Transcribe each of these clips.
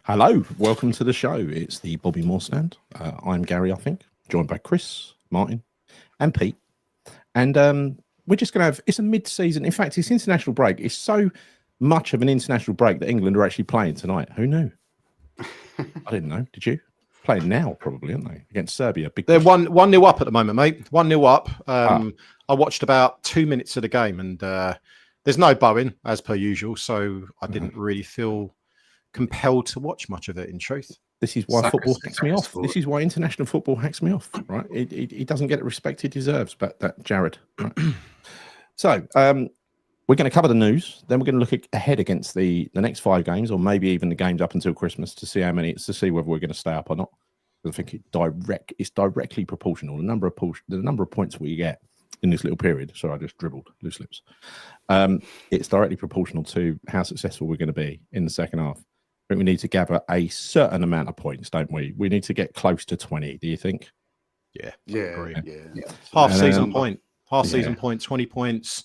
Hello, welcome to the show. It's the Bobby Moore Stand. I'm Gary, I think, joined by Chris, Martyn, and Pete. And we're just going to have, it's a mid-season. In fact, it's international break. It's so much of an international break that England are actually playing tonight. Who knew? I didn't know. Did you? Playing now, probably, aren't they? Against Serbia. They're 1-0 up at the moment, mate. 1-0 up. I watched about 2 minutes of the game, and there's no Bowen, as per usual, so I didn't really feel compelled to watch much of it, in truth. This is why football hacks me off. This is why international football hacks me off, right? He doesn't get the respect he deserves, but that Jared. Right? So we're going to cover the news, then we're going to look ahead against the next 5 games, or maybe even the games up until Christmas, to see how many, to see whether we're going to stay up or not. I think it's directly proportional. The number of points we get in this little period. Sorry, I just dribbled, loose lips. It's directly proportional to how successful we're going to be in the second half. I think we need to gather a certain amount of points, don't we? We need to get close to 20. Do you think? Yeah. Half season point, 20 points.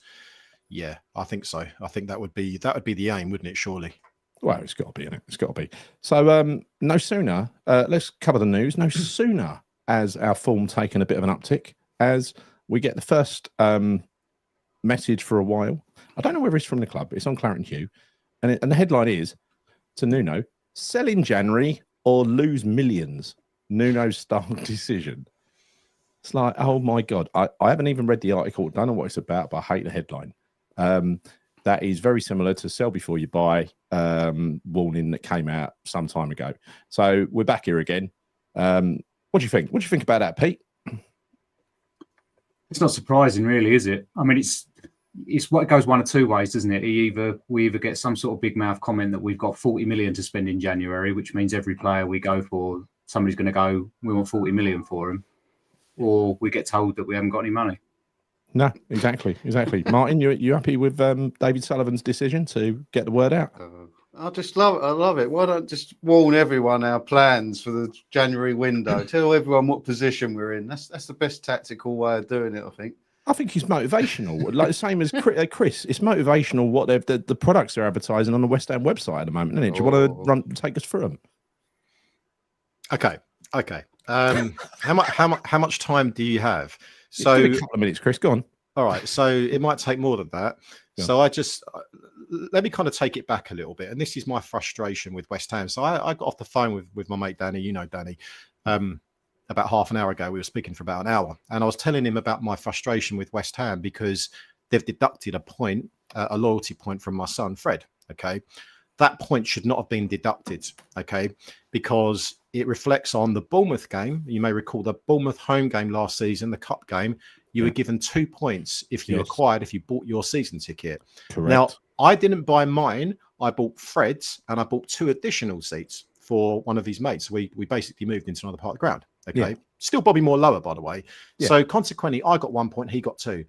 Yeah, I think so. I think that would be the aim, wouldn't it? Surely. Well, it's got to be, isn't it? It's got to be. So, no sooner. Let's cover the news. No sooner as our form taken a bit of an uptick, as we get the first message for a while. I don't know whether it's from the club. It's on Claret & Hugh, and the headline is, to Nuno, sell in January or lose millions. Nuno's style decision. It's like, oh my God. I haven't even read the article. Don't know what it's about, but I hate the headline. That is very similar to sell before you buy warning that came out some time ago. So we're back here again. What do you think? What do you think about that, Pete? It's not surprising, really, is it? I mean, it's what, it goes one of two ways, doesn't it? We either get some sort of big mouth comment that we've got 40 million to spend in January, which means every player we go for, somebody's going to go, we want 40 million for him, or we get told that we haven't got any money. No, exactly. Martyn, you happy with David Sullivan's decision to get the word out? I love it. Why don't just warn everyone our plans for the January window? Tell everyone what position we're in. That's the best tactical way of doing it, I think. I think it's motivational, like the same as Chris. It's motivational what the products they're advertising on the West Ham website at the moment, isn't it? Do you want to take us through them? Okay. How much time do you have? So a couple of minutes, Chris. Go on. All right. So it might take more than that. Yeah. So let me kind of take it back a little bit, and this is my frustration with West Ham. So I got off the phone with my mate Danny. You know Danny. About half an hour ago, we were speaking for about an hour, and I was telling him about my frustration with West Ham because they've deducted a loyalty point from my son, Fred. Okay. That point should not have been deducted. Okay. Because it reflects on the Bournemouth game. You may recall the Bournemouth home game last season, the cup game. You were given 2 points if you bought your season ticket. Correct. Now, I didn't buy mine. I bought Fred's, and I bought 2 additional seats for one of his mates. We basically moved into another part of the ground. Okay. Still Bobby Moore lower, by the way. So consequently, I got 1 point, he got 2.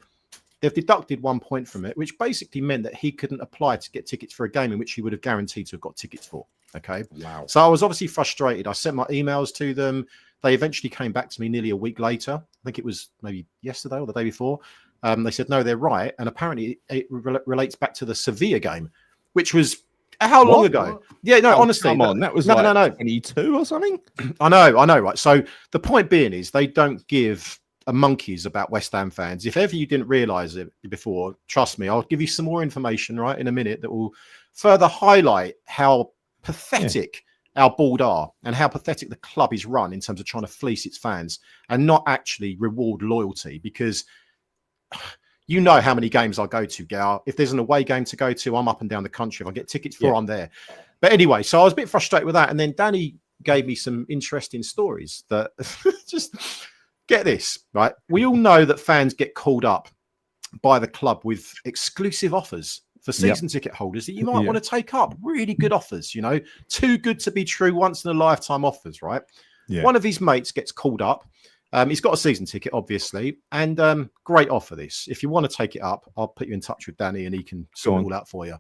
They've deducted 1 point from it, which basically meant that he couldn't apply to get tickets for a game in which he would have guaranteed to have got tickets for. Okay. Wow. So I was obviously frustrated. I sent my emails to them. They eventually came back to me nearly a week later. I think it was maybe yesterday or the day before. They said, no, they're right. And apparently it relates back to the Sevilla game, which was how long ago? Yeah, no, honestly. Come on, that was no. 22 or something? I know, right? So the point being is they don't give a monkeys about West Ham fans. If ever you didn't realise it before, trust me, I'll give you some more information, right, in a minute that will further highlight how pathetic our board are and how pathetic the club is run in terms of trying to fleece its fans and not actually reward loyalty, because you know how many games I go to, Gal. If there's an away game to go to, I'm up and down the country. If I get tickets for, I'm there. But anyway, so I was a bit frustrated with that. And then Danny gave me some interesting stories that just get this, right? We all know that fans get called up by the club with exclusive offers for season ticket holders that you might want to take up. Really good offers, you know, too good to be true, once in a lifetime offers, right? Yeah. One of his mates gets called up. He's got a season ticket, obviously, and great offer this. If you want to take it up, I'll put you in touch with Danny and he can sort it all out for you.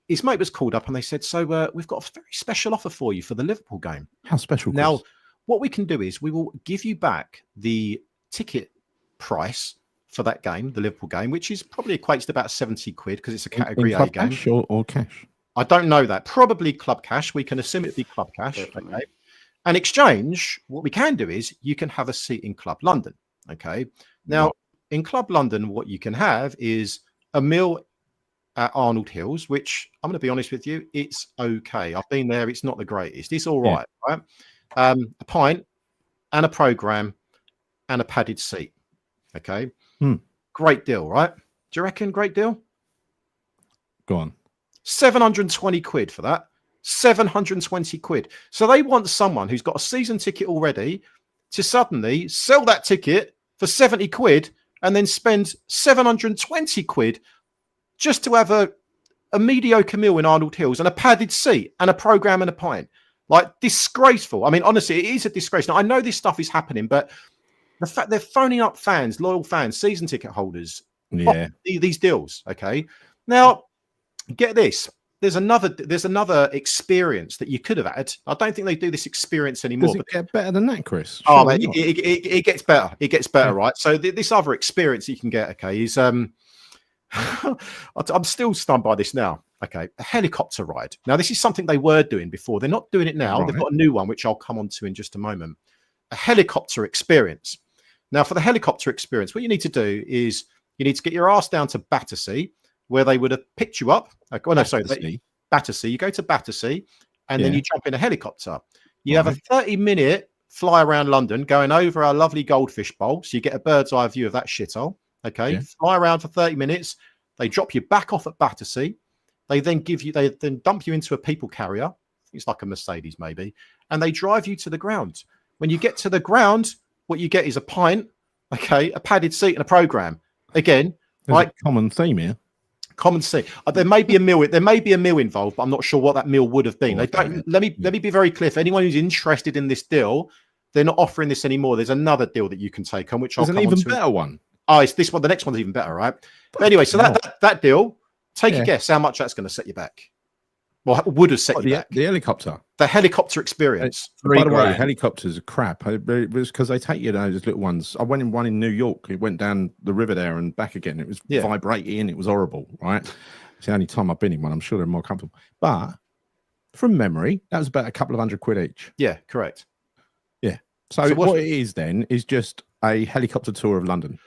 His mate was called up and they said, so we've got a very special offer for you for the Liverpool game. How special? Chris? Now, what we can do is we will give you back the ticket price for that game, the Liverpool game, which is probably equates to about 70 quid because it's a category A game. Cash or cash? I don't know that. Probably club cash. We can assume it'd be club cash. Definitely. Okay. And exchange, what we can do is you can have a seat in Club London. Okay. Now, in Club London, what you can have is a meal at Arnold Hills, which I'm going to be honest with you, it's okay. I've been there. It's not the greatest. It's all right. Right. A pint and a program and a padded seat. Okay. Great deal, right? Do you reckon great deal? Go on. 720 quid for that. 720 quid. So they want someone who's got a season ticket already to suddenly sell that ticket for 70 quid and then spend 720 quid just to have a mediocre meal in Arnold Hills and a padded seat and a program and a pint. Like, disgraceful. I mean, honestly, it is a disgrace. Now, I know this stuff is happening, but the fact they're phoning up fans, loyal fans, season ticket holders, these deals. Okay. Now, get this. There's another experience that you could have had. I don't think they do this experience anymore. Does it get better than that, Chris? Oh, man, it gets better. It gets better, right? So this other experience you can get, okay, is I'm still stunned by this now. Okay, a helicopter ride. Now, this is something they were doing before. They're not doing it now. Right. They've got a new one, which I'll come on to in just a moment. A helicopter experience. Now, for the helicopter experience, what you need to do is you need to get your ass down to Battersea, where they would have picked you up. Battersea. You go to Battersea, and then you jump in a helicopter. You have a 30-minute fly around London, going over our lovely Goldfish Bowl, so you get a bird's eye view of that shithole. Okay, fly around for 30 minutes. They drop you back off at Battersea. They then dump you into a people carrier. It's like a Mercedes, maybe, and they drive you to the ground. When you get to the ground, what you get is a pint, okay, a padded seat, and a program. Again, there's a common theme here. Common seat. There may be a meal. There may be a meal involved, but I'm not sure what that meal would have been. Let me be very clear. For anyone who's interested in this deal, they're not offering this anymore. There's another deal that you can take on, which I'll come on to. There's an even better one. Oh, it's this one. The next one's even better, right? But anyway, so that deal. Take a guess how much that's going to set you back. Well, would have set you back. The helicopter. The helicopter experience. By the way, helicopters are crap. It was because they take you to those little ones. I went in one in New York. It went down the river there and back again. It was vibrating. It was horrible, right? It's the only time I've been in one. I'm sure they're more comfortable. But from memory, that was about a couple of £100 each. Yeah, correct. Yeah. So what it is then is just a helicopter tour of London.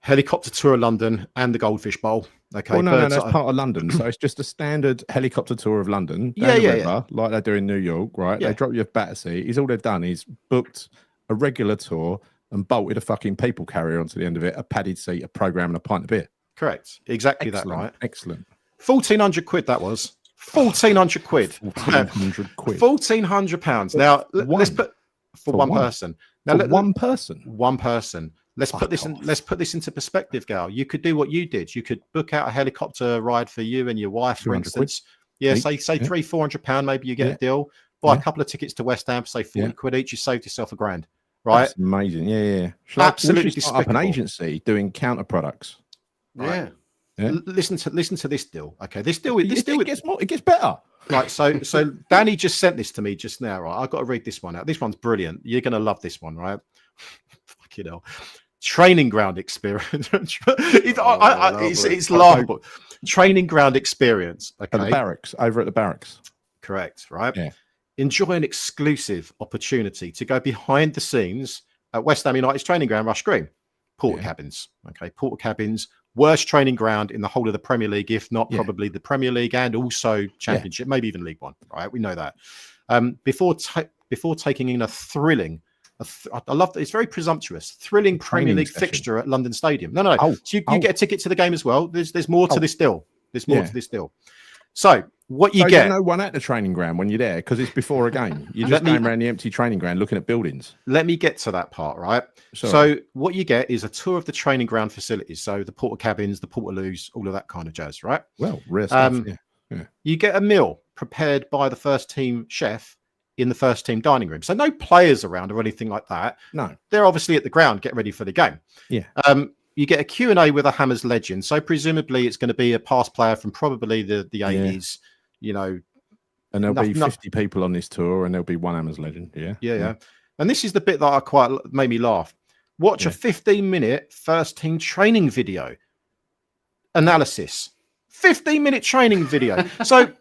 Helicopter tour of London and the Goldfish Bowl. Okay. Well, no, that's part of London. So it's just a standard helicopter tour of London. Like they do in New York, right? Yeah. They drop you at Battersea. All they've done is booked a regular tour and bolted a fucking people carrier onto the end of it, a padded seat, a program, and a pint of beer. Correct. Exactly. Excellent. That, right? Excellent. 1,400 quid that was. 1,400 quid. 1,400 quid. £1,400. Now, let's put for one person. Now, one person. One person. Let's put this into perspective, Gal. You could do what you did. You could book out a helicopter ride for you and your wife, for instance. Yeah, say £300-400. Maybe you get a deal. Buy a couple of tickets to West Ham, say 40 quid each. You saved yourself £1,000, right? That's amazing. Yeah. Absolutely start up an agency doing counter products. Right? Yeah. Listen to this deal. Okay, this deal it gets better. Right, so Danny just sent this to me just now. Right, I've got to read this one out. This one's brilliant. You're gonna love this one, right? Fucking hell. Training ground experience. It's laughable. Training ground experience. Okay. At the barracks, over at the barracks. Correct, right? Yeah. Enjoy an exclusive opportunity to go behind the scenes at West Ham United's training ground, Rush Green. Porter cabins. Okay, Porter cabins. Worst training ground in the whole of the Premier League, if not probably the Premier League and also Championship, maybe even League One. Right, we know that. Before taking in a thrilling, I love that. It's very presumptuous. Thrilling Premier League fixture at London Stadium. No. So you get a ticket to the game as well. There's more to this deal. There's more to this deal. So what you get? No one at the training ground when you're there because it's before a game. You're just going around the empty training ground looking at buildings. Let me get to that part, right? So what you get is a tour of the training ground facilities. So the porter cabins, the portaloos, all of that kind of jazz, right? Well, real stuff. You get a meal prepared by the first team chef in the first team dining room. So no players around or anything like that. No. They're obviously at the ground, getting ready for the game. Yeah. You get a Q&A with a Hammers legend. So presumably it's going to be a past player from probably the 80s, you know. And there'll be 50 people on this tour and there'll be one Hammers legend. Yeah. And this is the bit that I quite made me laugh. Watch a 15-minute first team training video analysis. 15-minute training video. So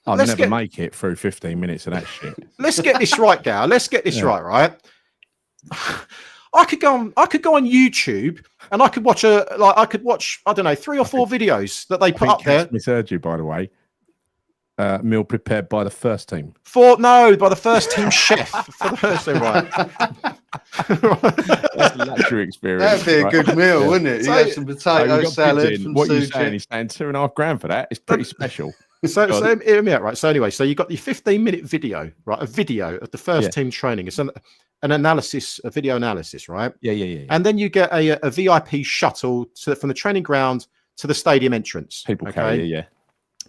I'll let's never make it through 15 minutes of that shit. Let's get this right, Gal. Let's get this right. I could go on YouTube and I could watch I don't know 3 or 4 videos that they put up there. Misheard you, by the way. Meal prepared by the first team. By the first team chef for the first team, right? That's a luxury experience. That'd be a good meal, wouldn't it? You had some potato salad. What you're saying? He's saying $2.5 for that. It's pretty special. So hear me out, right? So anyway, so you got the 15-minute video, right? A video of the first team training. It's an analysis, a video analysis, right? Yeah. And then you get a VIP shuttle from the training ground to the stadium entrance. People carry,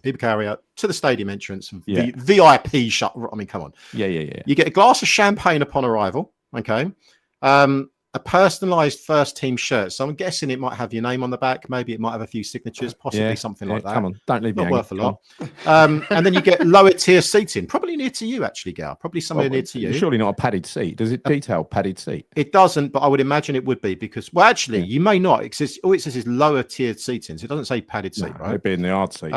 People carry out to the stadium entrance. VIP shuttle. I mean, come on. Yeah. You get a glass of champagne upon arrival. Okay. A personalized first team shirt. So I'm guessing it might have your name on the back. Maybe it might have a few signatures, possibly something like that. Come on, don't leave me. Not worth a lot. And then you get lower tier seating, probably near to you, actually, Gal. Probably somewhere near to you. Surely not a padded seat. Does it detail padded seat? It doesn't, but I would imagine it would be because, well, actually, you may not. All it says is lower tiered seating. So it doesn't say padded seat, right? It'd be in the hard seats.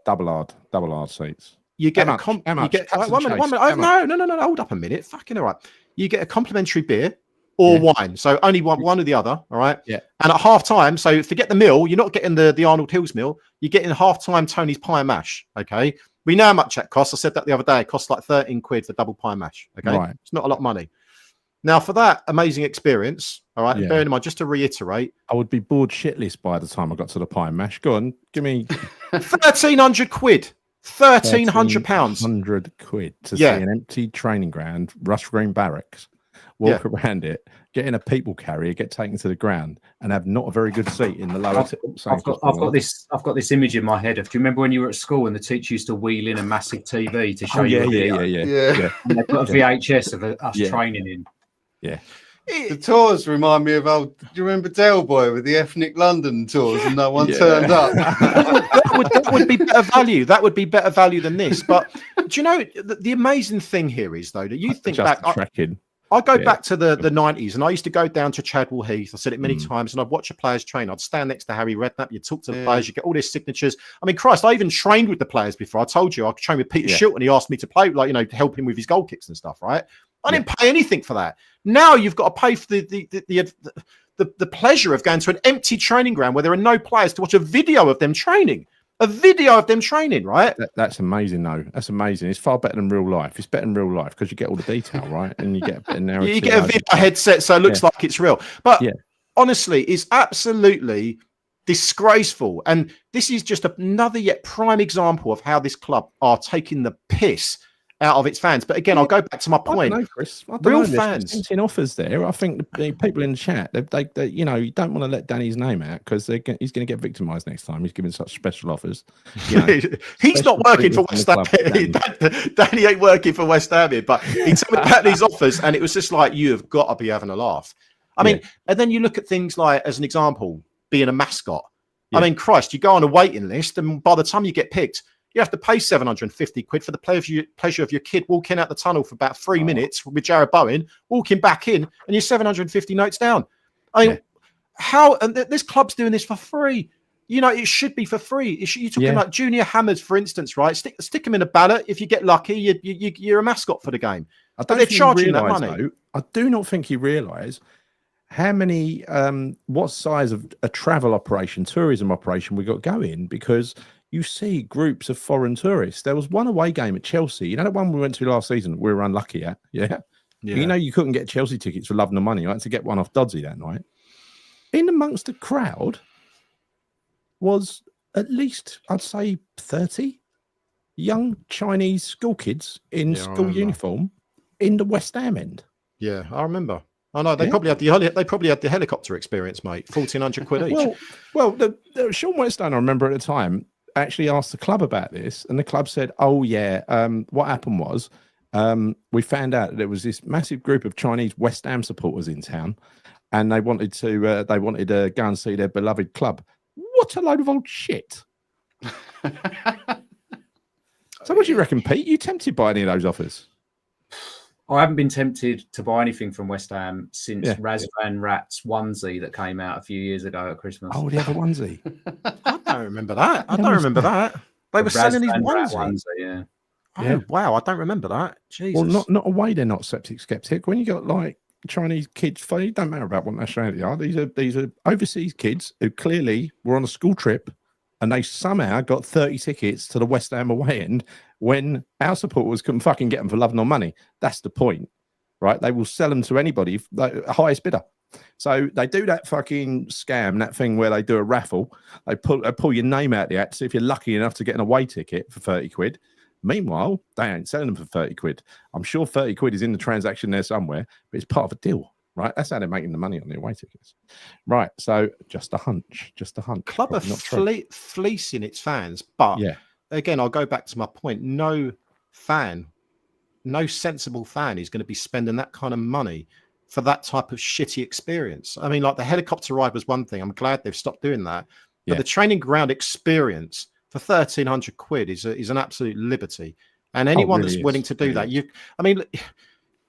Double hard seats. You get how much? One minute. No. Hold up a minute. Fucking all right. You get a complimentary beer. Or wine, so only one or the other. All right. Yeah. And at half time, so forget the meal. You're not getting the Arnold Hills meal. You're getting half time Tony's pie and mash. Okay. We know how much that costs. I said that the other day. It costs like 13 quid for double pie and mash. Okay. Right. It's not a lot of money. Now for that amazing experience. All right. Yeah. Bearing in mind, just to reiterate, I would be bored shitless by the time I got to the pie and mash. Go on, give me 1,300 quid. £1,300. 100 quid to see an empty training ground, Rush Green Barracks. Walk around it, get in a people carrier, get taken to the ground, and have not a very good seat in the lower. I've got this image in my head of. Do you remember when you were at school and the teacher used to wheel in a massive TV to show you? Yeah. And they put a VHS of us training in. Yeah. The tours remind me of old. Do you remember Del Boy with the Ethnic London tours and no one turned up? that would be better value. That would be better value than this. But do you know the amazing thing here is though that you think back. I go back to the 90s and I used to go down to Chadwell Heath. I said it many times and I'd watch a players train. I'd stand next to Harry Redknapp. You'd talk to the players. You get all their signatures. I mean, Christ, I even trained with the players before. I told you I trained with Peter Shilton. He asked me to play, to help him with his goal kicks and stuff, right? I didn't pay anything for that. Now you've got to pay for the pleasure of going to an empty training ground where there are no players to watch a video of them training. A video of them training, right? That's amazing, though. That's amazing. It's far better than real life. It's better than real life because you get all the detail, right? And you get a better narrative. You get a VR headset, so it looks like it's real. But honestly, it's absolutely disgraceful. And this is just another yet prime example of how this club are taking the piss out of its fans. But again, I'll go back to my point. I don't know, Chris. Real fans. There's offers there. I think the people in the chat, they you don't want to let Danny's name out because he's going to get victimised next time. He's giving such special offers. He's not working for West Ham. Danny ain't working for West Ham, but he told me about these offers, and it was just like, you have got to be having a laugh. I mean, and then you look at things like, as an example, being a mascot. I mean, Christ, you go on a waiting list, and by the time you get picked, you have to pay 750 quid for the pleasure of your kid walking out the tunnel for about 3 minutes with Jared Bowen, walking back in, and you're 750 notes down. I mean, how? And this club's doing this for free. It should be for free. You're talking like Junior Hammers, for instance, right? Stick them in a ballot. If you get lucky, you're a mascot for the game. But they're charging that money. Though, I do not think you realise how many, what size of a travel operation, tourism operation we got going, because you see groups of foreign tourists. There was one away game at Chelsea. The one we went to last season, we were unlucky at. Yeah. You couldn't get Chelsea tickets for love nor money. I had to get one off Dodsey that night. In amongst the crowd was at least, I'd say, 30 young Chinese school kids in school uniform in the West Ham end. Yeah, I remember. I know they probably had the helicopter experience, mate. 1,400 quid each. Well, the Sean Whetstone, I remember at the time, actually asked the club about this, and the club said, what happened was we found out that there was this massive group of Chinese West Ham supporters in town, and they wanted to go and see their beloved club. What a load of old shit. So what do you reckon, Pete? You tempted by any of those offers? I haven't been tempted to buy anything from West Ham since Razvan Rat's onesie that came out a few years ago at Christmas. Oh, the other onesie. I don't remember that. They were selling these onesie. Oh, wow. I don't remember that. Jesus. Well, not away. They're not skeptic. When you got like Chinese kids, it don't matter about what nationality they are. These are overseas kids who clearly were on a school trip, and they somehow got 30 tickets to the West Ham away end when our supporters couldn't fucking get them for love nor money. That's the point, right? They will sell them to anybody, the highest bidder. So they do that fucking scam, that thing where they do a raffle. They pull your name out the hat to see if you're lucky enough to get an away ticket for 30 quid. Meanwhile, they ain't selling them for 30 quid. I'm sure 30 quid is in the transaction there somewhere, but it's part of a deal, right? That's how they're making the money on the away tickets. Right. So just a hunch. Club are fleecing its fans. But again, I'll go back to my point. No sensible fan is going to be spending that kind of money for that type of shitty experience. I mean, like the helicopter ride was one thing. I'm glad they've stopped doing that. But the training ground experience for 1,300 quid is an absolute liberty. And anyone that's willing to do that, I mean,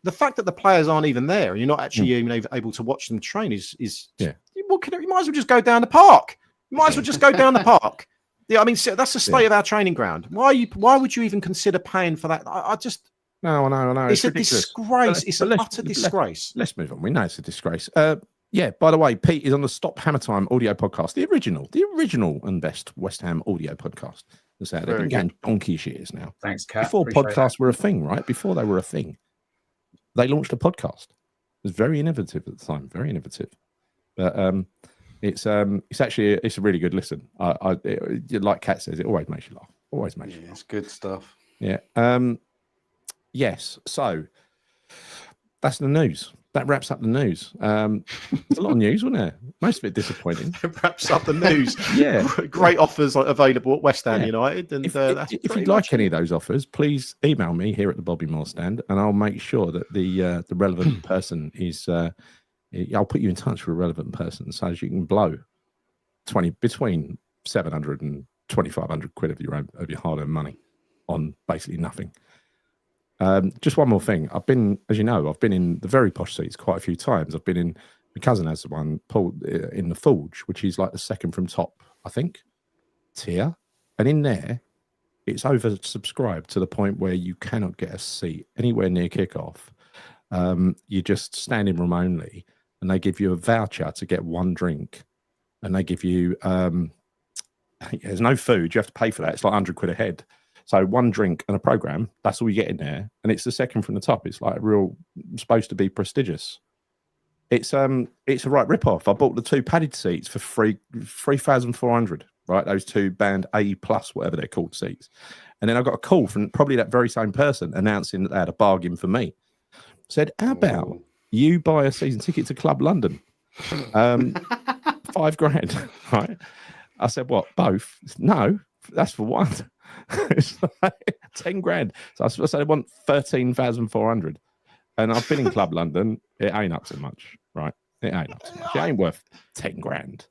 the fact that the players aren't even there and you're not actually even able to watch them train is you might as well just go down the park. Yeah, I mean, that's the state of our training ground. Why would you even consider paying for that? I just no. It's a disgrace. It's an utter disgrace. Let's move on. We know it's a disgrace. Yeah, by the way, Pete is on the Stop Hammer Time audio podcast, the original and best West Ham audio podcast. That's out there. They've been going donkey's years now. Thanks, Kat. Before podcasts were a thing, right? Before they were a thing, they launched a podcast. It was very innovative at the time, very innovative. But it's actually a really good listen. Like Kat says, it always makes you laugh. Always makes you laugh. It's good stuff. Yeah. Yes. So that's the news. That wraps up the news. There's a lot of news, wasn't there? Most of it disappointing. It wraps up the news. Yeah. Great offers available at West Ham United. And if you'd like any of those offers, please email me here at the Bobby Moore stand, and I'll make sure that the relevant person is. I'll put you in touch with a relevant person so as you can blow between 700 and 2,500 quid of your hard-earned money on basically nothing. Just one more thing. I've been in the very posh seats quite a few times. I've been in, my cousin has the one, Paul, in the Forge, which is like the second from top, I think, tier. And in there, it's oversubscribed to the point where you cannot get a seat anywhere near kickoff. You just stand in room only, and they give you a voucher to get one drink. And they give you, there's no food. You have to pay for that. It's like 100 quid a head. So one drink and a program, that's all you get in there. And it's the second from the top. It's like supposed to be prestigious. It's a right rip-off. I bought the 2 padded seats for 3,400, right? Those 2 band A+, whatever they're called, seats. And then I got a call from probably that very same person announcing that they had a bargain for me. Said, how about you buy a season ticket to Club London? $5,000, right? I said, what, both? No, that's for one. It's like 10 grand. So I suppose I want 13,400. And I've been in Club London. It ain't up to much, right? It ain't up to much. It ain't worth 10 grand.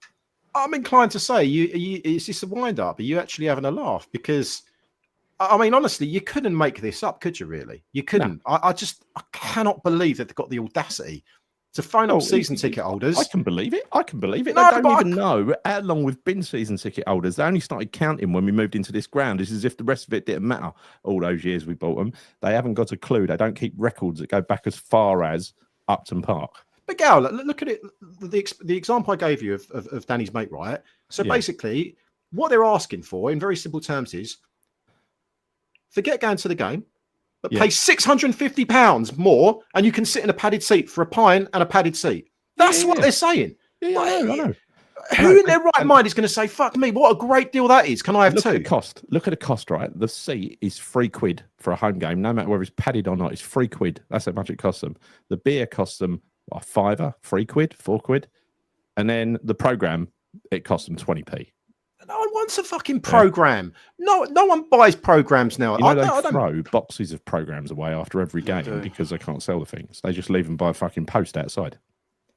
I'm inclined to say it's just a wind up. Are you actually having a laugh? Because I mean, honestly, you couldn't make this up, could you? Really, you couldn't. No. I cannot believe that they've got the audacity to phone up season ticket holders. I can believe it. No, they don't even know how long we've been season ticket holders. They only started counting when we moved into this ground. It's as if the rest of it didn't matter all those years we bought them. They haven't got a clue. They don't keep records that go back as far as Upton Park. But Gal, look at it. The example I gave you of Danny's mate, right? So basically, what they're asking for in very simple terms is forget going to the game, but pay £650 more, and you can sit in a padded seat for a pint and a padded seat. That's what they're saying. Yeah, I know. Who in their right mind is going to say, fuck me, what a great deal that is. Can I have 2? Look at the cost, right? The seat is £3 for a home game, no matter whether it's padded or not. It's £3. That's how much it costs them. The beer costs them a £5, £3, £4. And then the programme, it costs them 20p. No one wants a fucking program. No one buys programs now. They throw boxes of programs away after every game because they can't sell the things. They just leave them by a fucking post outside.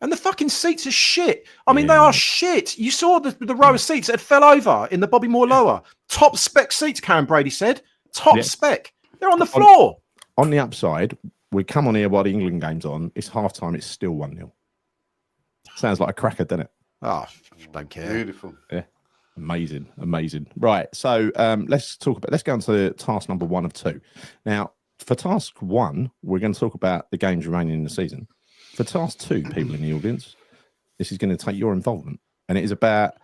And the fucking seats are shit. I mean, they are shit. You saw the row of seats that fell over in the Bobby Moore lower. Top spec seats, Karen Brady said. Top spec. They're on the floor. On the upside, we come on here while the England game's on. It's half time. It's still 1-0. Sounds like a cracker, doesn't it? Oh, don't care. Beautiful. Yeah. Amazing. Right. So let's go on to task number 1 of 2. Now, for task 1, we're going to talk about the games remaining in the season. For task 2, people in the audience, this is going to take your involvement, and it is about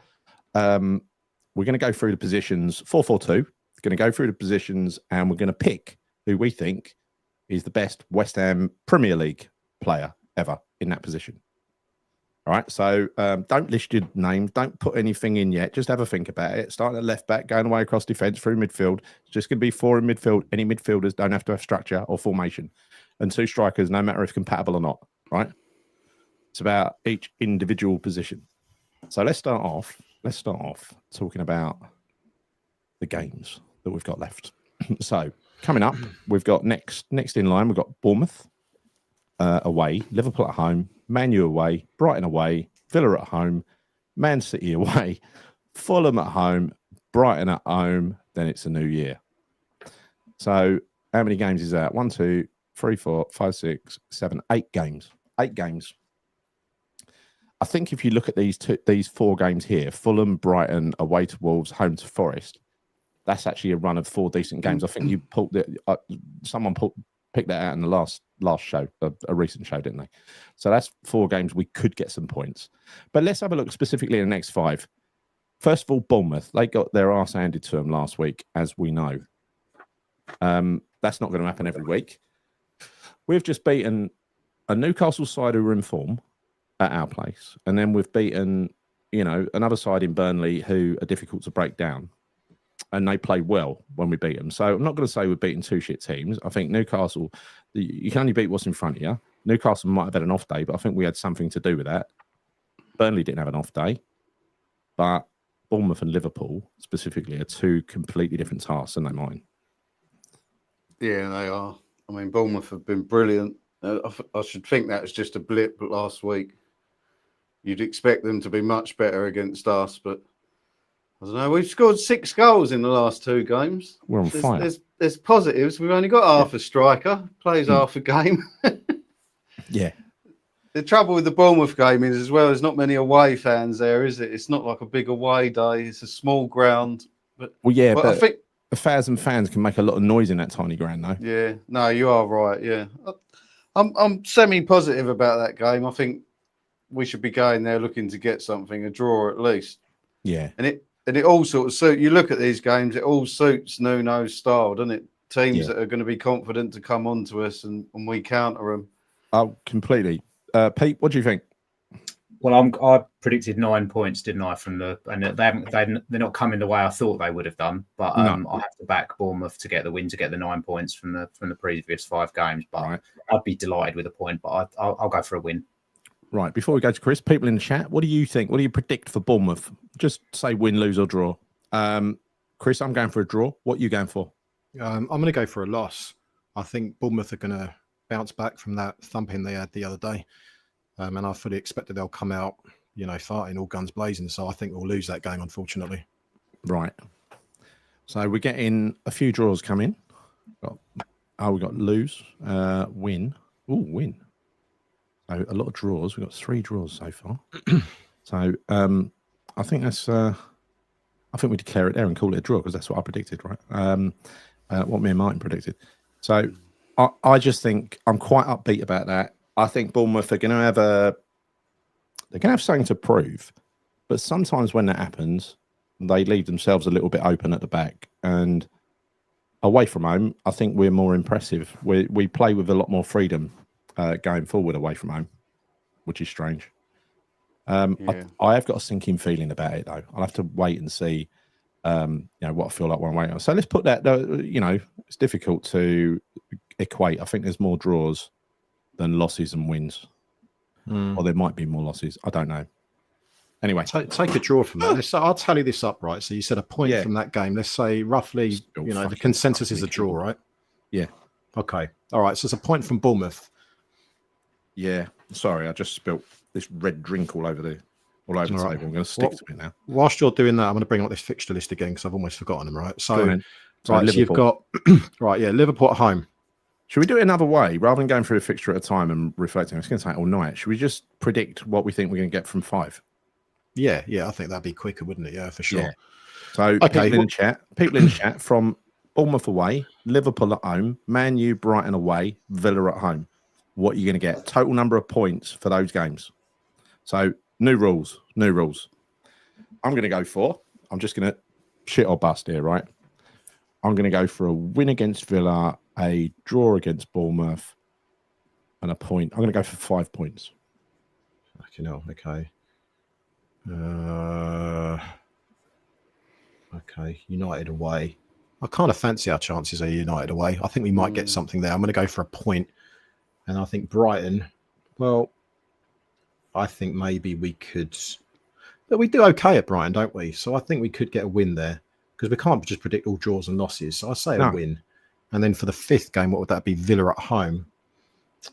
we're going to go through the positions 4-4-2. We're going to go through the positions, and we're going to pick who we think is the best West Ham Premier League player ever in that position. All right, so don't list your names. Don't put anything in yet. Just have a think about it. Starting at left back, going away across defence, through midfield. It's just going to be 4 in midfield. Any midfielders don't have to have structure or formation. And 2 strikers, no matter if compatible or not, right? It's about each individual position. So let's start off talking about the games that we've got left. So coming up, we've got next in line, we've got Bournemouth away, Liverpool at home, Man U away, Brighton away, Villa at home, Man City away, Fulham at home, Brighton at home, then it's a new year. So how many games is that? 1, 2, 3, 4, 5, 6, 7, 8 games. 8 games. I think if you look at these 4 games here, Fulham, Brighton, away to Wolves, home to Forest, that's actually a run of 4 decent games. I think you pulled someone picked that out in the last show, a recent show, didn't they? So that's 4 games we could get some points. But let's have a look specifically in the next 5. First of all, Bournemouth, they got their arse handed to them last week, as we know. That's not going to happen every week. We've just beaten a Newcastle side who are in form at our place, and then we've beaten, another side in Burnley who are difficult to break down, and they play well when we beat them. So I'm not going to say we've beaten 2 shit teams. I think Newcastle, you can only beat what's in front of you. Newcastle might have had an off day, but I think we had something to do with that. Burnley didn't have an off day, but Bournemouth and Liverpool specifically are 2 completely different tasks, and they mine. Yeah, they are. I mean, Bournemouth have been brilliant. I should think that was just a blip last week. You'd expect them to be much better against us, but I don't know. We've scored 6 goals in the last 2 games. We're on fire. There's positives. We've only got half a striker, plays half a game. Yeah. The trouble with the Bournemouth game is, as well, there's not many away fans there, is it? It's not like a big away day. It's a small ground. But I think 1,000 fans can make a lot of noise in that tiny ground, though. Yeah, no, you are right. Yeah, I'm semi-positive about that game. I think we should be going there looking to get something, a draw at least. Yeah, and it all sort of suits. You look at these games, it all suits Nuno's style, doesn't it? Teams that are going to be confident to come onto us and we counter them. Oh, completely. Pete, what do you think? Well, I predicted 9 points, didn't I? They're not coming the way I thought they would have done. But I have to back Bournemouth to get the win, to get the 9 points from the previous 5 games. But right. I'd be delighted with a point. But I'll go for a win. Right. Before we go to Chris, people in the chat, what do you think? What do you predict for Bournemouth? Just say win, lose, or draw. Chris, I'm going for a draw. What are you going for? I'm going to go for a loss. I think Bournemouth are going to bounce back from that thumping they had the other day. And I fully expect that they'll come out, fighting all guns blazing. So I think we'll lose that game, unfortunately. Right. So we're getting a few draws coming. We got lose, win. Oh, win. So a lot of draws. We've got 3 draws so far. So I think that's. I think we declare it there and call it a draw because that's what I predicted, right? What me and Martin predicted. So I just think I'm quite upbeat about that. I think Bournemouth are going to have something to prove, but sometimes when that happens, they leave themselves a little bit open at the back. And away from home, I think we're more impressive. We play with a lot more freedom going forward away from home, which is strange. I have got a sinking feeling about it though. I'll have to wait and see, what I feel like one way. So let's put that. It's difficult to equate. I think there's more draws than losses and wins, or there might be more losses. I don't know. Anyway, take a draw from that. I'll tally this up, right? So you said a point from that game. Let's say roughly, the consensus is a draw, right? Yeah. Okay. All right. So it's a point from Bournemouth. Yeah. Sorry, I just spilt this red drink all over the table. I'm going to stick to it now. Whilst you're doing that, I'm going to bring up this fixture list again because I've almost forgotten them. Right. So you've got Liverpool at home. Should we do it another way rather than going through a fixture at a time and reflecting? It's going to take all night. Should we just predict what we think we're going to get from 5? Yeah, I think that'd be quicker, wouldn't it? Yeah, for sure. Yeah. So Okay, people in the chat from Bournemouth away, Liverpool at home, Man U, Brighton away, Villa at home. What are you going to get? Total number of points for those games. So new rules. I'm going to go for, I'm just going to shit or bust here, right? I'm going to go for a win against Villa, a draw against Bournemouth, and a point. I'm going to go for 5 points. Okay. Okay, United away. I kind of fancy our chances of United away. I think we might get something there. I'm going to go for a point. And I think Brighton, well, I think maybe we could. But we do okay at Brighton, don't we? So I think we could get a win there because we can't just predict all draws and losses. So I say a win. And then for the 5th game, what would that be? Villa at home.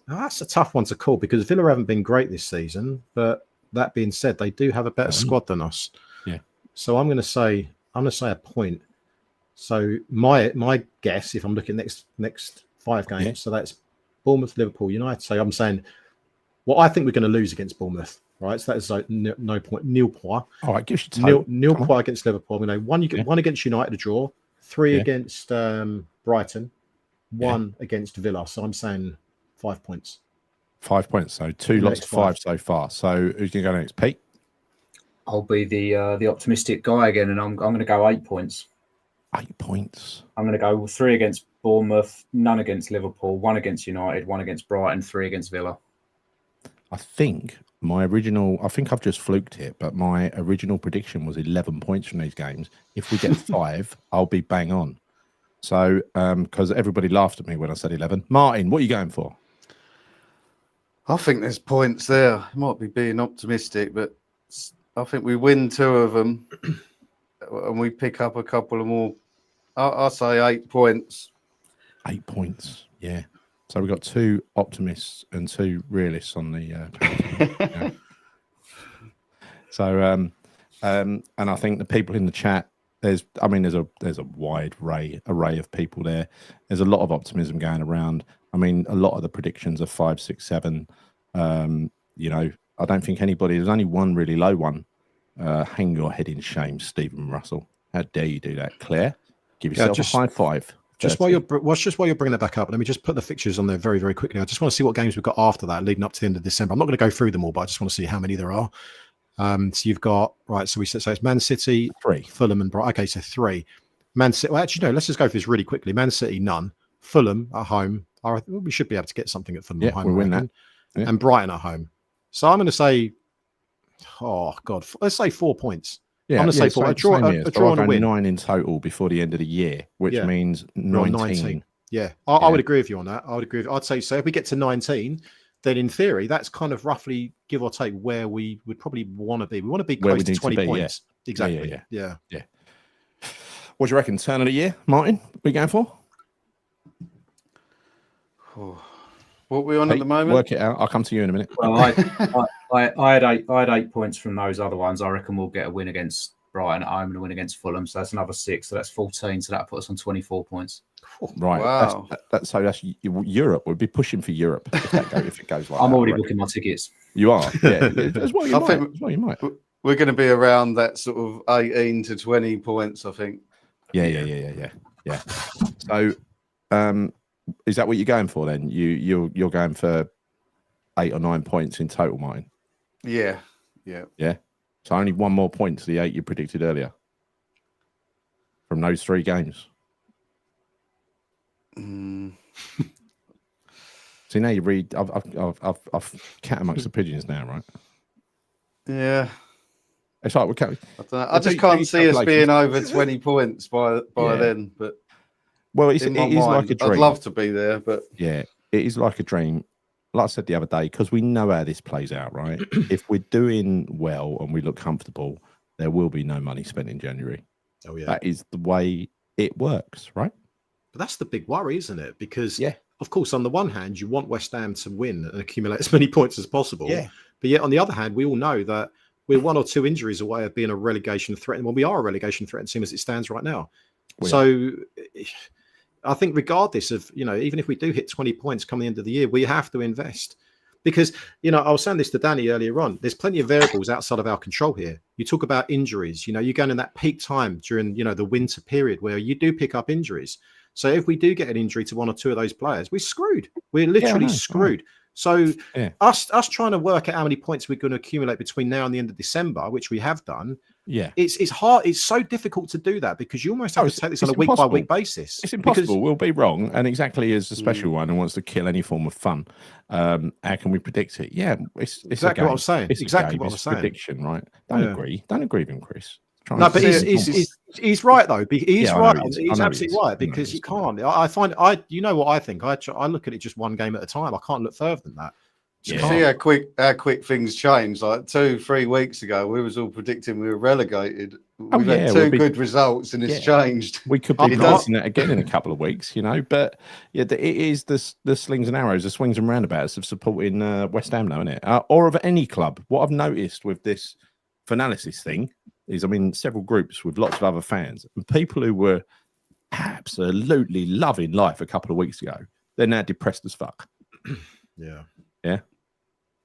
Now, that's a tough one to call because Villa haven't been great this season. But that being said, they do have a better squad than us. Yeah. So I'm going to say a point. So my guess, if I'm looking next 5 games, so that's Bournemouth, Liverpool, United. So I'm saying, well, I think we're going to lose against Bournemouth, right? So that is like no point. Nil point. All right, give you nil point against Liverpool. I'm going to one against United, a draw. 3 against Brighton. 1 against Villa. So I'm saying 5 points. 5 points. So 2 lots of 5 so far. So who's going to go next? Pete? I'll be the optimistic guy again, and I'm going to go 8 points. 8 points. I'm going to go 3 against Bournemouth, none against Liverpool, 1 against United, 1 against Brighton, 3 against Villa. I think I've just fluked it, but my original prediction was 11 points from these games. If we get 5, I'll be bang on. So, because everybody laughed at me when I said 11. Martin, what are you going for? I think there's points there. I might be being optimistic, but I think we win 2 of them and we pick up a couple of more. I'll say 8 points. 8 points, yeah. So we've got 2 optimists and 2 realists on the panel. Yeah. So, and I think the people in the chat, there's a wide array of people there. There's a lot of optimism going around. I mean, a lot of the predictions are 5, 6, 7. I don't think there's only one really low one. Hang your head in shame, Stephen Russell. How dare you do that, Claire? Give yourself a high 5. Just while you're bringing that back up, let me just put the fixtures on there very, very quickly. I just want to see what games we've got after that, leading up to the end of December. I'm not going to go through them all, but I just want to see how many there are. So you've got so it's Man City, 3, Fulham, and Brighton. Okay, so 3. Man City. Well, actually, no. Let's just go through this really quickly. Man City, none. Fulham at home. We should be able to get something at Fulham at home. We'll win that. Yeah. And Brighton at home. So I'm going to say, oh God, let's say 4 points. Yeah, I'm going to say 4. A draw and a win. 9 in total before the end of the year, which means 19. Yeah, I would agree with you on that. I'd say so. If we get to 19, then in theory, that's kind of roughly, give or take, where we would probably want to be. We want to be close to 20 points. Yeah. Exactly. Yeah. What do you reckon? Turn of the year, Martin? What are you going for? What are we on at the moment? Work it out. I'll come to you in a minute. Well, I had 8 points from those other ones. I reckon we'll get a win against Brighton at home and a win against Fulham. So that's another 6. So that's 14. So that'll put us on 24 points. Right. Wow. That's Europe. We'll be pushing for Europe if it goes like that. I'm already booking my tickets. You are? Yeah. As well you might. We're going to be around that sort of 18 to 20 points, I think. Yeah. So, is that what you're going for then? You're going for 8 or 9 points in total, Martin? Yeah. So only 1 more point to the 8 you predicted earlier from those 3 games. See, now you read. I've cat amongst the pigeons now, right? Yeah. It's like I just can't see us being over 20 points by then. But it is like a dream. I'd love to be there, but yeah, it is like a dream. Like I said the other day, because we know how this plays out, right? If we're doing well and we look comfortable, there will be no money spent in January. Oh yeah, that is the way it works, right? But that's the big worry, isn't it? Because of course, on the one hand, you want West Ham to win and accumulate as many points as possible. Yeah. But yet, on the other hand, we all know that we're 1 or 2 injuries away of being a relegation threat. Well, we are a relegation threat team as it stands right now. So I think regardless of, even if we do hit 20 points come the end of the year, we have to invest. Because, you know, I was saying this to Danny earlier on. There's plenty of variables outside of our control here. You talk about injuries. You know, you're going in that peak time during, you know, the winter period where you do pick up injuries. So if we do get an injury to one or two of those players, we're screwed. We're literally screwed. So us trying to work out how many points we're going to accumulate between now and the end of December, which we have done. Yeah, it's hard. It's so difficult to do that because you almost have to take this on a week by week basis. It's impossible. We'll be wrong. And exactly as a special one and wants to kill any form of fun, how can we predict it? Yeah, it's exactly what I was saying. It's exactly what I was was saying. Prediction, right? Don't agree with him, Chris. No, but he's right though. He's right. He's absolutely right because you can't. You know what I think. I look at it just one game at a time. I can't look further than that. You see how quick things change. Like 2-3 weeks ago, we was all predicting we were relegated. We've had two good results, and it's changed. We could be predicting that again in a couple of weeks, you know. But yeah, it is the slings and arrows, the swings and roundabouts of supporting West Ham, now, isn't it? Or of any club. What I've noticed with this Finalysis thing is, I'm in several groups with lots of other fans and people who were absolutely loving life a couple of weeks ago. They're now depressed as fuck. Yeah.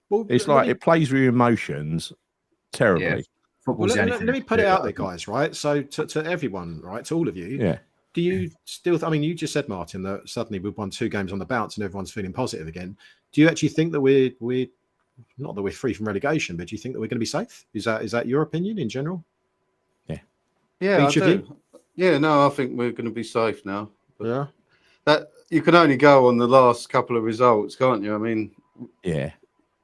Well, it's like it plays with your emotions terribly. Yeah. Well, let me put it out there, guys, right? So to everyone, right, to all of you, do you still, I mean, you just said, Martin, that suddenly we've won 2 games on the bounce and everyone's feeling positive again. Do you actually think that we're not that we're free from relegation, but do you think that we're going to be safe? Is that your opinion in general? Yeah, I do. Yeah, no, I think we're going to be safe now. But that you can only go on the last couple of results, can't you? I mean,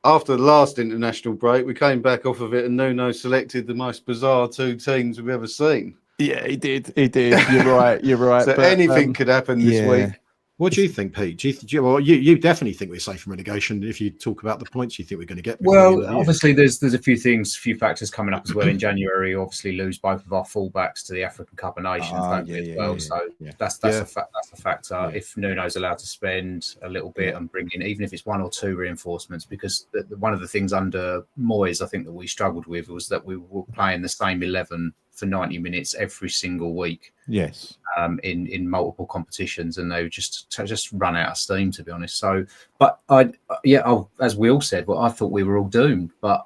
after the last international break, we came back off of it, and Nuno selected the most bizarre 2 teams we've ever seen. Yeah, he did. You're right. So anything could happen this week. What do you think, Pete? You definitely think we're safe from relegation if you talk about the points you think we're going to get. Well, obviously, there's a few factors coming up as well. In January, obviously, lose both of our fullbacks to the African Cup of Nations, So that's a factor. If Nuno's allowed to spend a little bit and bring in, even if it's 1 or 2 reinforcements, because one of the things under Moyes, I think that we struggled with was that we were playing the same 11 for 90 minutes every single week. Yes. In multiple competitions, and they just run out of steam, to be honest. So, but as we all said, I thought we were all doomed. But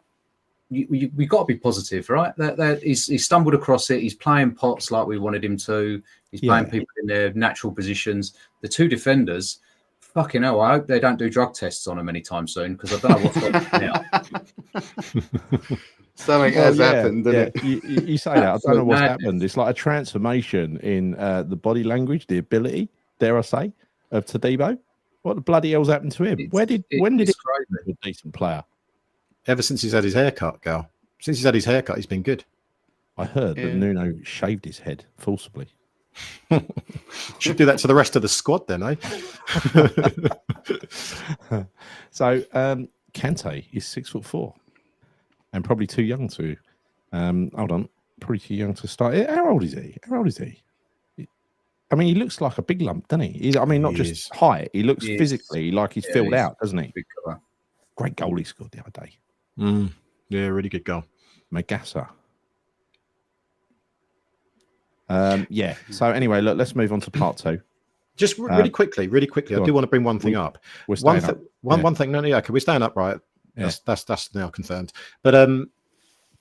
we got to be positive, right? That he stumbled across it. He's playing Potts like we wanted him to. He's playing people in their natural positions. The 2 defenders, fucking hell, I hope they don't do drug tests on them anytime soon, because I don't know what's going on now. Something has happened, didn't it? You say that. I don't know what's happened. It's like a transformation in the body language, the ability, dare I say, of Todibo. What the bloody hell's happened to him? When did he be a decent player? Ever since he's had his haircut, Gal. Since he's had his haircut, he's been good. I heard that Nuno shaved his head forcibly. Should do that to the rest of the squad then, eh? So Kante is 6'4". And probably too young to, probably too young to start. How old is he? I mean, he looks like a big lump, doesn't he? Not just height. He looks physically like he's filled out, doesn't he? Great goal he scored the other day. Yeah, really good goal. Magassa. So anyway, look, let's move on to part 2. Just really quickly. I do want to bring one thing up. One thing. No, okay, we're staying up, right? That's now confirmed. But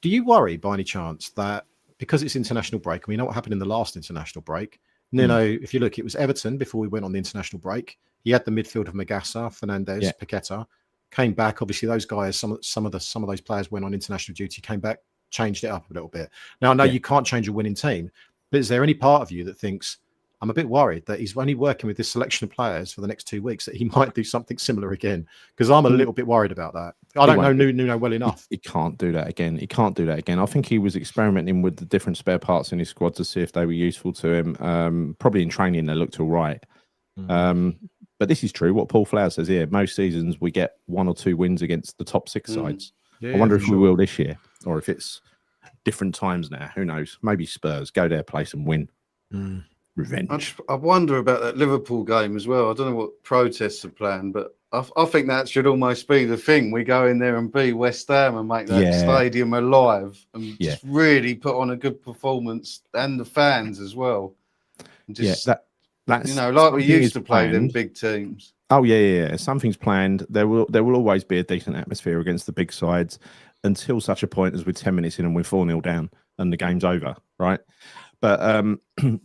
do you worry by any chance that because it's international break, and we know what happened in the last international break? Nuno, if you look, it was Everton before we went on the international break. He had the midfield of Magassa, Fernandes, Paqueta. Came back. Obviously, those guys, some of those players went on international duty. Came back, changed it up a little bit. Now, I know you can't change a winning team, but is there any part of you that thinks, I'm a bit worried that he's only working with this selection of players for the next 2 weeks, that he might do something similar again? Because I'm a little bit worried about that. I don't know Nuno well enough. He can't do that again. I think he was experimenting with the different spare parts in his squad to see if they were useful to him. Probably in training, they looked all right. But this is true. What Paul Flower says here, most seasons we get 1 or 2 wins against the top 6 sides. I wonder if we will this year, or if it's different times now. Who knows? Maybe Spurs go their place and win. Revenge. I wonder about that Liverpool game as well. I don't know what protests are planned, but I think that should almost be the thing. We go in there and be West Ham and make that stadium alive and just really put on a good performance, and the fans as well. And just, that's like we used to play them big teams. Oh yeah. Something's planned. There will always be a decent atmosphere against the big sides until such a point as we're 10 minutes in and we're 4-0 down and the game's over, right? But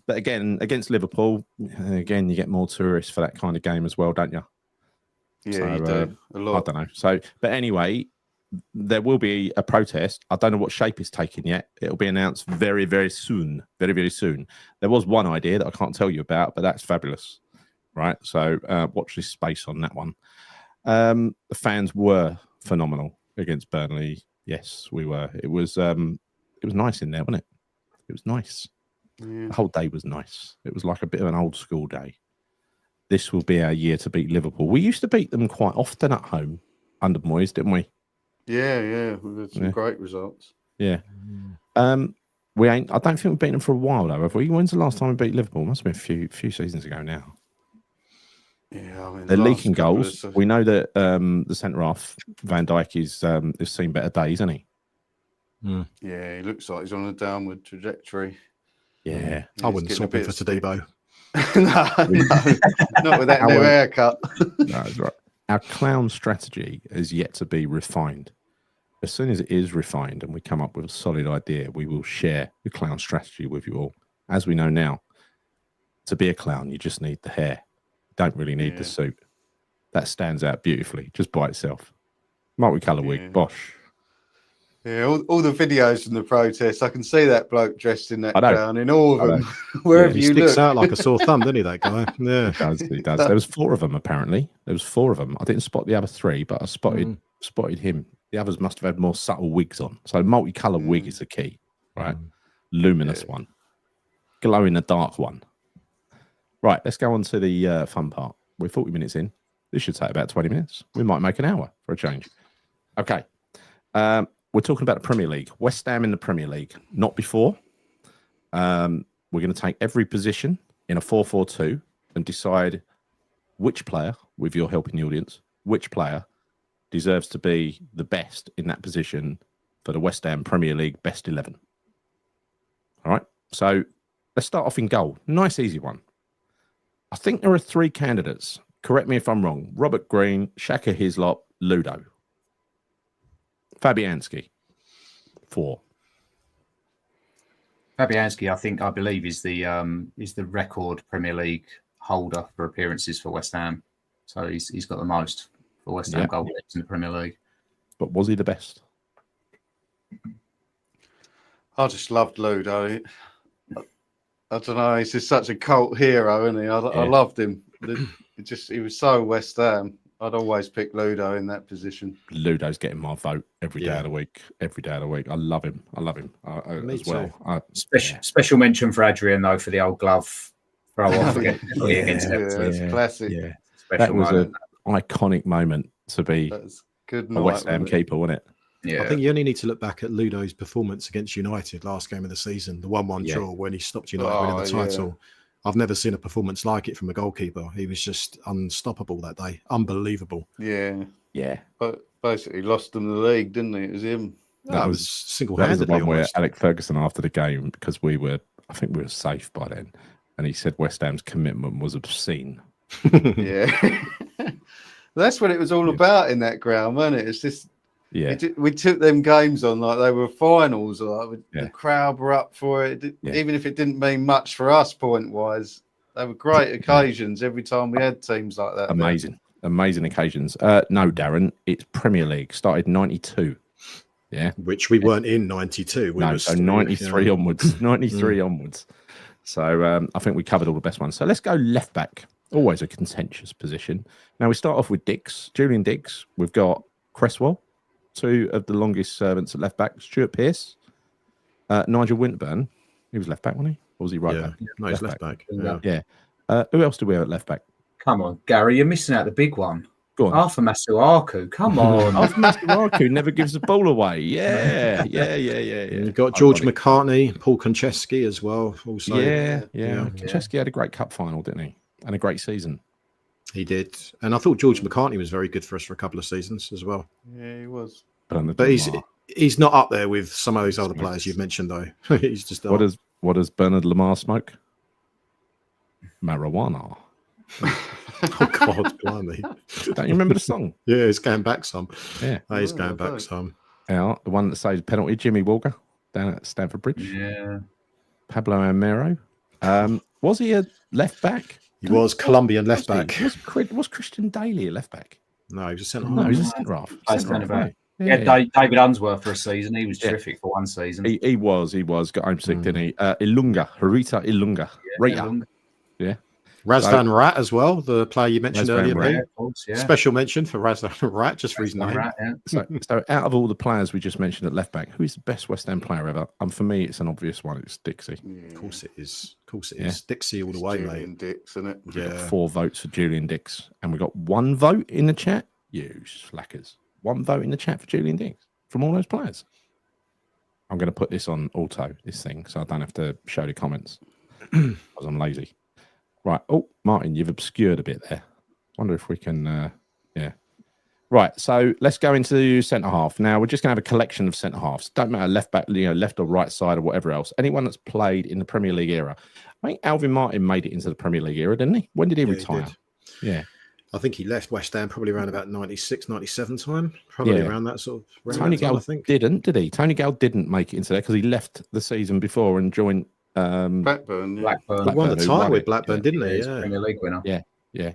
but again, against Liverpool, again you get more tourists for that kind of game as well, don't you? Yeah, So, you do a lot. I don't know. So, but anyway, there will be a protest. I don't know what shape it's taking yet. It'll be announced very, very soon. Very, very soon. There was one idea that I can't tell you about, but that's fabulous, right? So, watch this space on that one. The fans were phenomenal against Burnley. Yes, we were. It was nice in there, wasn't it? It was nice. Yeah. The whole day was nice. It was like a bit of an old school day. This will be our year to beat Liverpool. We used to beat them quite often at home under Moyes, didn't we? Yeah. We've had some great results. Yeah. We ain't. I don't think we've beaten them for a while, though, have we? When's the last time we beat Liverpool? Must have been a few seasons ago now. Yeah, I mean, they're leaking goals. We know that the centre half Van Dijk is seen better days, hasn't he? Mm. Yeah, he looks like he's on a downward trajectory. Yeah, I wouldn't swap him for Tadibo. no, not with that new haircut. No, that's right. Our clown strategy is yet to be refined. As soon as it is refined and we come up with a solid idea, we will share the clown strategy with you all. As we know now, to be a clown, you just need the hair. You don't really need the suit. That stands out beautifully just by itself. Multicolour wig, Posh. Yeah, all the videos from the protests, I can see that bloke dressed in that clown in all of them. Wherever you look. He sticks out like a sore thumb, doesn't he, that guy? Yeah. He does. There was 4 of them, apparently. There was 4 of them. I didn't spot the other 3, but I spotted him. The others must have had more subtle wigs on. So multicolour wig is the key, right? Luminous one. Glow in the dark one. Right, let's go on to the fun part. We're 40 minutes in. This should take about 20 minutes. We might make an hour for a change. Okay. We're talking about the Premier League. West Ham in the Premier League. Not before. We're going to take every position in a 4-4-2 and decide which player, with your help in the audience, which player deserves to be the best in that position for the West Ham Premier League best 11. All right. So let's start off in goal. Nice, easy one. I think there are 3 candidates. Correct me if I'm wrong. Robert Green, Shaka Hislop, Ludo. Fabianski, 4. Fabianski, I believe, is the record Premier League holder for appearances for West Ham. So he's got the most for West Ham goal in the Premier League. But was he the best? I just loved Ludo. I don't know. He's just such a cult hero, isn't he? I loved him. He was so West Ham. I'd always pick Ludo in that position. Ludo's getting my vote every day of the week. Every day of the week. I love him. As well. Special mention for Adrian, though, for the old glove throw off against Everton. It's classic. Yeah. That was an iconic moment to be good a West Ham keeper, wasn't it? Yeah. I think you only need to look back at Ludo's performance against United last game of the season, the 1-1 draw when he stopped United winning the title. Yeah. I've never seen a performance like it from a goalkeeper. He was just unstoppable that day. Unbelievable. Yeah. Yeah. But basically lost them the league, didn't he? It was him. That was single-handedly. That was the one where Alec Ferguson, after the game, because I think we were safe by then, and he said West Ham's commitment was obscene. Yeah. That's what it was all about in that ground, wasn't it? It's just we took them games on like they were finals. Like the crowd were up for it. Even if it didn't mean much for us point-wise, they were great occasions every time we had teams like that. Amazing occasions. No, Darren, it's Premier League. Started 92. Yeah. Which we weren't in 92. So 93 onwards. 93 onwards. So I think we covered all the best ones. So let's go left back. Always a contentious position. Now we start off with Julian Dix. We've got Cresswell, 2 of the longest servants at left back. Stuart Pearce, Nigel Winterburn. He was left back, wasn't he? Or was he right back? No, he's left back. Yeah. Who else do we have at left back? Come on, Gary, you're missing out the big one. Go on. Arthur Masuaku. Come on. Arthur Masuaku never gives the ball away. Yeah. You've got George McCartney, Paul Konchesky as well. Also, yeah. Konchesky had a great cup final, didn't he? And a great season. He did. And I thought George McCartney was very good for us for a couple of seasons as well. Yeah, he was. But he's not up there with some of those other players you've mentioned, though. He's just What does Bernard Lamar smoke? Marijuana. Oh God, blimey! Don't you remember the song? Yeah, it's going back some. Yeah, He's Oh, going back don't. some. yeah, the one that saved penalty, Jimmy Walker down at Stamford Bridge. Yeah. Pablo Amero. Was he a left back? He was Colombian left Was he? back. Was Christian Daly a left back? No, he was a centre No, half. he's a centre half. Centre back. Yeah, Yeah, David Unsworth for a season. He was Yeah. terrific for one season. he was. Got home sick, didn't he? Ilunga, Rita Ilunga. Rita. Yeah. Razvan Rat as well, the player you mentioned Razvan earlier. Rat. Pete. Of course, yeah. Special mention for Razvan Rat, just for his name. Rat, yeah. So out of all the players we just mentioned at left back, who is the best West Ham player ever? And for me, it's an obvious one. It's Dixie. Of course it is. Of course it is. Dixie all the way, mate. Julian Dix, isn't it? We've got 4 votes for Julian Dix, and we got 1 vote in the chat. You slackers! 1 vote in the chat for Julian Dix from all those players. I'm going to put this on auto, this thing, so I don't have to show the comments because I'm lazy. Right. Oh, Martin, you've obscured a bit there. Wonder if we can. Yeah. Right. So let's go into centre half. Now we're just going to have a collection of centre halves. Don't matter left back, left or right side or whatever else. Anyone that's played in the Premier League era. I think Alvin Martin made it into the Premier League era, didn't he? When did he retire? Yeah. I think he left West Ham probably around about 96, 97 time. Probably around that sort of. Tony Gale didn't, did he? Tony Gale didn't make it into there because he left the season before and joined Blackburn. He won the title with Blackburn, didn't he? Yeah. Premier League winner. Yeah.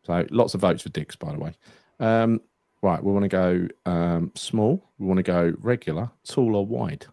So lots of votes for Dix, by the way. Right, we want to go small. We want to go regular, tall or wide.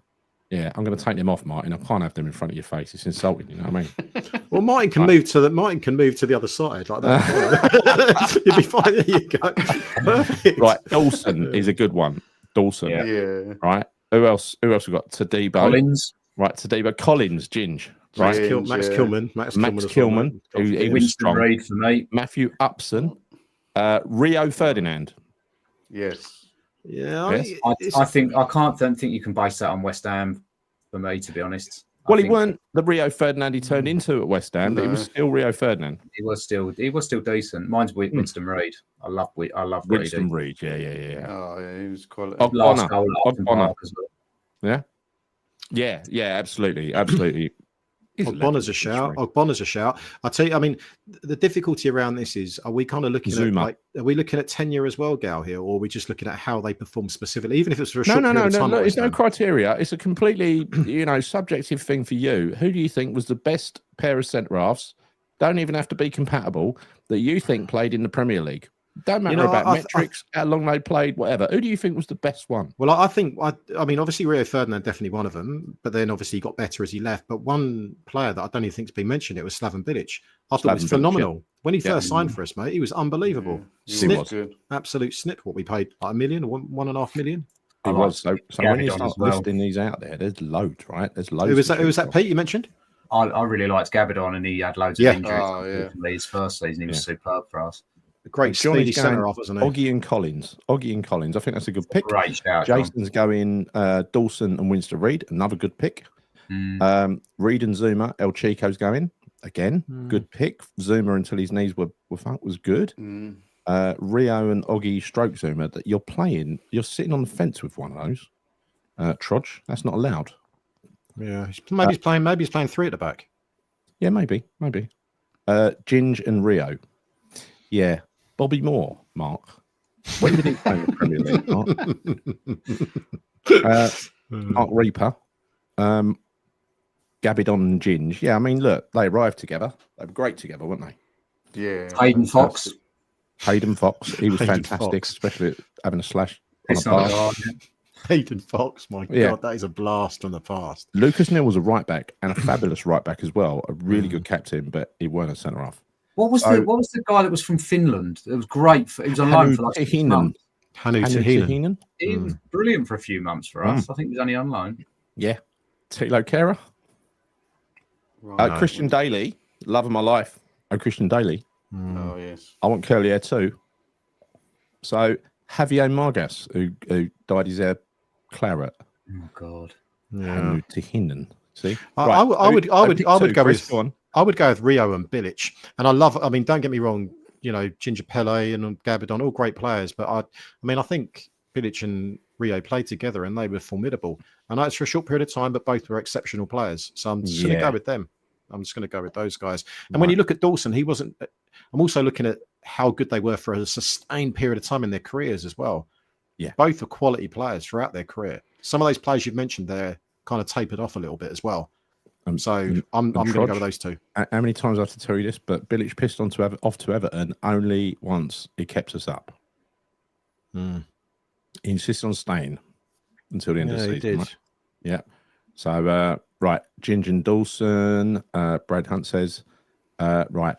Yeah, I'm going to take them off, Martin. I can't have them in front of your face. It's insulting. You know what I mean? Well, Martin can move to the other side like that. You'd be fine. There you go. Perfect. Right, Dawson is a good one. Dawson. Yeah. Right. Who else? We got? Tadibo. Collins. Right, Tadibo. Collins. Ginge. Right. Max Kilman. Max Kilman. He was strong. Reid for me. Matthew Upson. Rio Ferdinand. Yes. Yeah, Yes. I don't think you can base that on West Ham for me, to be honest. Well, he weren't the Rio Ferdinand he turned into at West Ham, but he was still Rio Ferdinand. He was still decent. Mine's Winston Reid. I love Winston Reid. Yeah. Oh, yeah, he was quality. Last goal at Upton Park as well. Yeah, absolutely. Ogbonna's a shout. I tell you, I mean, the difficulty around this is: are we kind of looking at are we looking at tenure as well, Gal, here, or are we just looking at how they perform specifically, even if it's for a short period of time? No. It's no criteria. It's a completely subjective thing for you. Who do you think was the best pair of centre halves? Don't even have to be compatible that you think played in the Premier League. Don't matter about metrics, how long they played, whatever. Who do you think was the best one? Well, I think, I mean, obviously Rio Ferdinand definitely one of them, but then obviously he got better as he left. But one player that I don't even think's been mentioned, it was Slaven Bilic. I thought he was phenomenal. When he first signed for us, mate, he was unbelievable. He was. Absolute snip. What we paid, like $1 million or 1.5 million. He was. So when you start listing these out there, there's loads, right? There's loads. Who was that, Pete, you mentioned? I really liked Gabadon, and he had loads of injuries. Oh, yeah. His first season, he was superb for us. A great speedy centre off, wasn't he? Oggy and Collins. I think that's a good pick. Great shout, Jason's going Dawson and Winston Reid. Another good pick. Reid and Zuma. El Chico's going again. Good pick. Zuma until his knees were fucked was good. Rio and Oggy stroke Zuma. That you're playing. You're sitting on the fence with one of those. Trudge. That's not allowed. Yeah, maybe he's playing 3 at the back. Yeah, maybe. Ginge and Rio. Yeah. Bobby Moore, Mark. When did he play in the Premier League, Mark? Mark Reaper. Gabidon and Ginge. Yeah, I mean, look, they arrived together. They were great together, weren't they? Yeah. Hayden Fox. He was fantastic, especially having a slash on a bar. Hayden Fox, my God, that is a blast from the past. Lucas Neal was a right back and a fabulous right back as well. A really good captain, but he weren't a centre half. What was the guy that was from Finland? It was great. He was on loan for like 6 months. Hannu Tahinen. He was brilliant for a few months for us. I think he was only on loan. Yeah. Tilo Kera. Christian Daly. Love of my life. Christian Daly. Oh, yes. I want curly hair too. So Javier Margas, who dyed his hair claret. Oh God. Hannu Tahinen. See? I would go with I would go with Rio and Bilic. And I mean, don't get me wrong, Ginger Pele and Gabadon, all great players. But I think Bilic and Rio played together and they were formidable. I know it's for a short period of time, but both were exceptional players. So I'm just going to go with them. I'm just going to go with those guys. And when you look at Dawson, he wasn't I'm also looking at how good they were for a sustained period of time in their careers as well. Yeah. Both are quality players throughout their career. Some of those players you've mentioned there kind of tapered off a little bit as well. So I'm going to go with those two. How many times I have to tell you this? But Bilic pissed off to Everton only once. He kept us up. He insisted on staying until the end of the season. Did. Right? Yeah. So right, Ginger and Dawson. Brad Hunt says, right.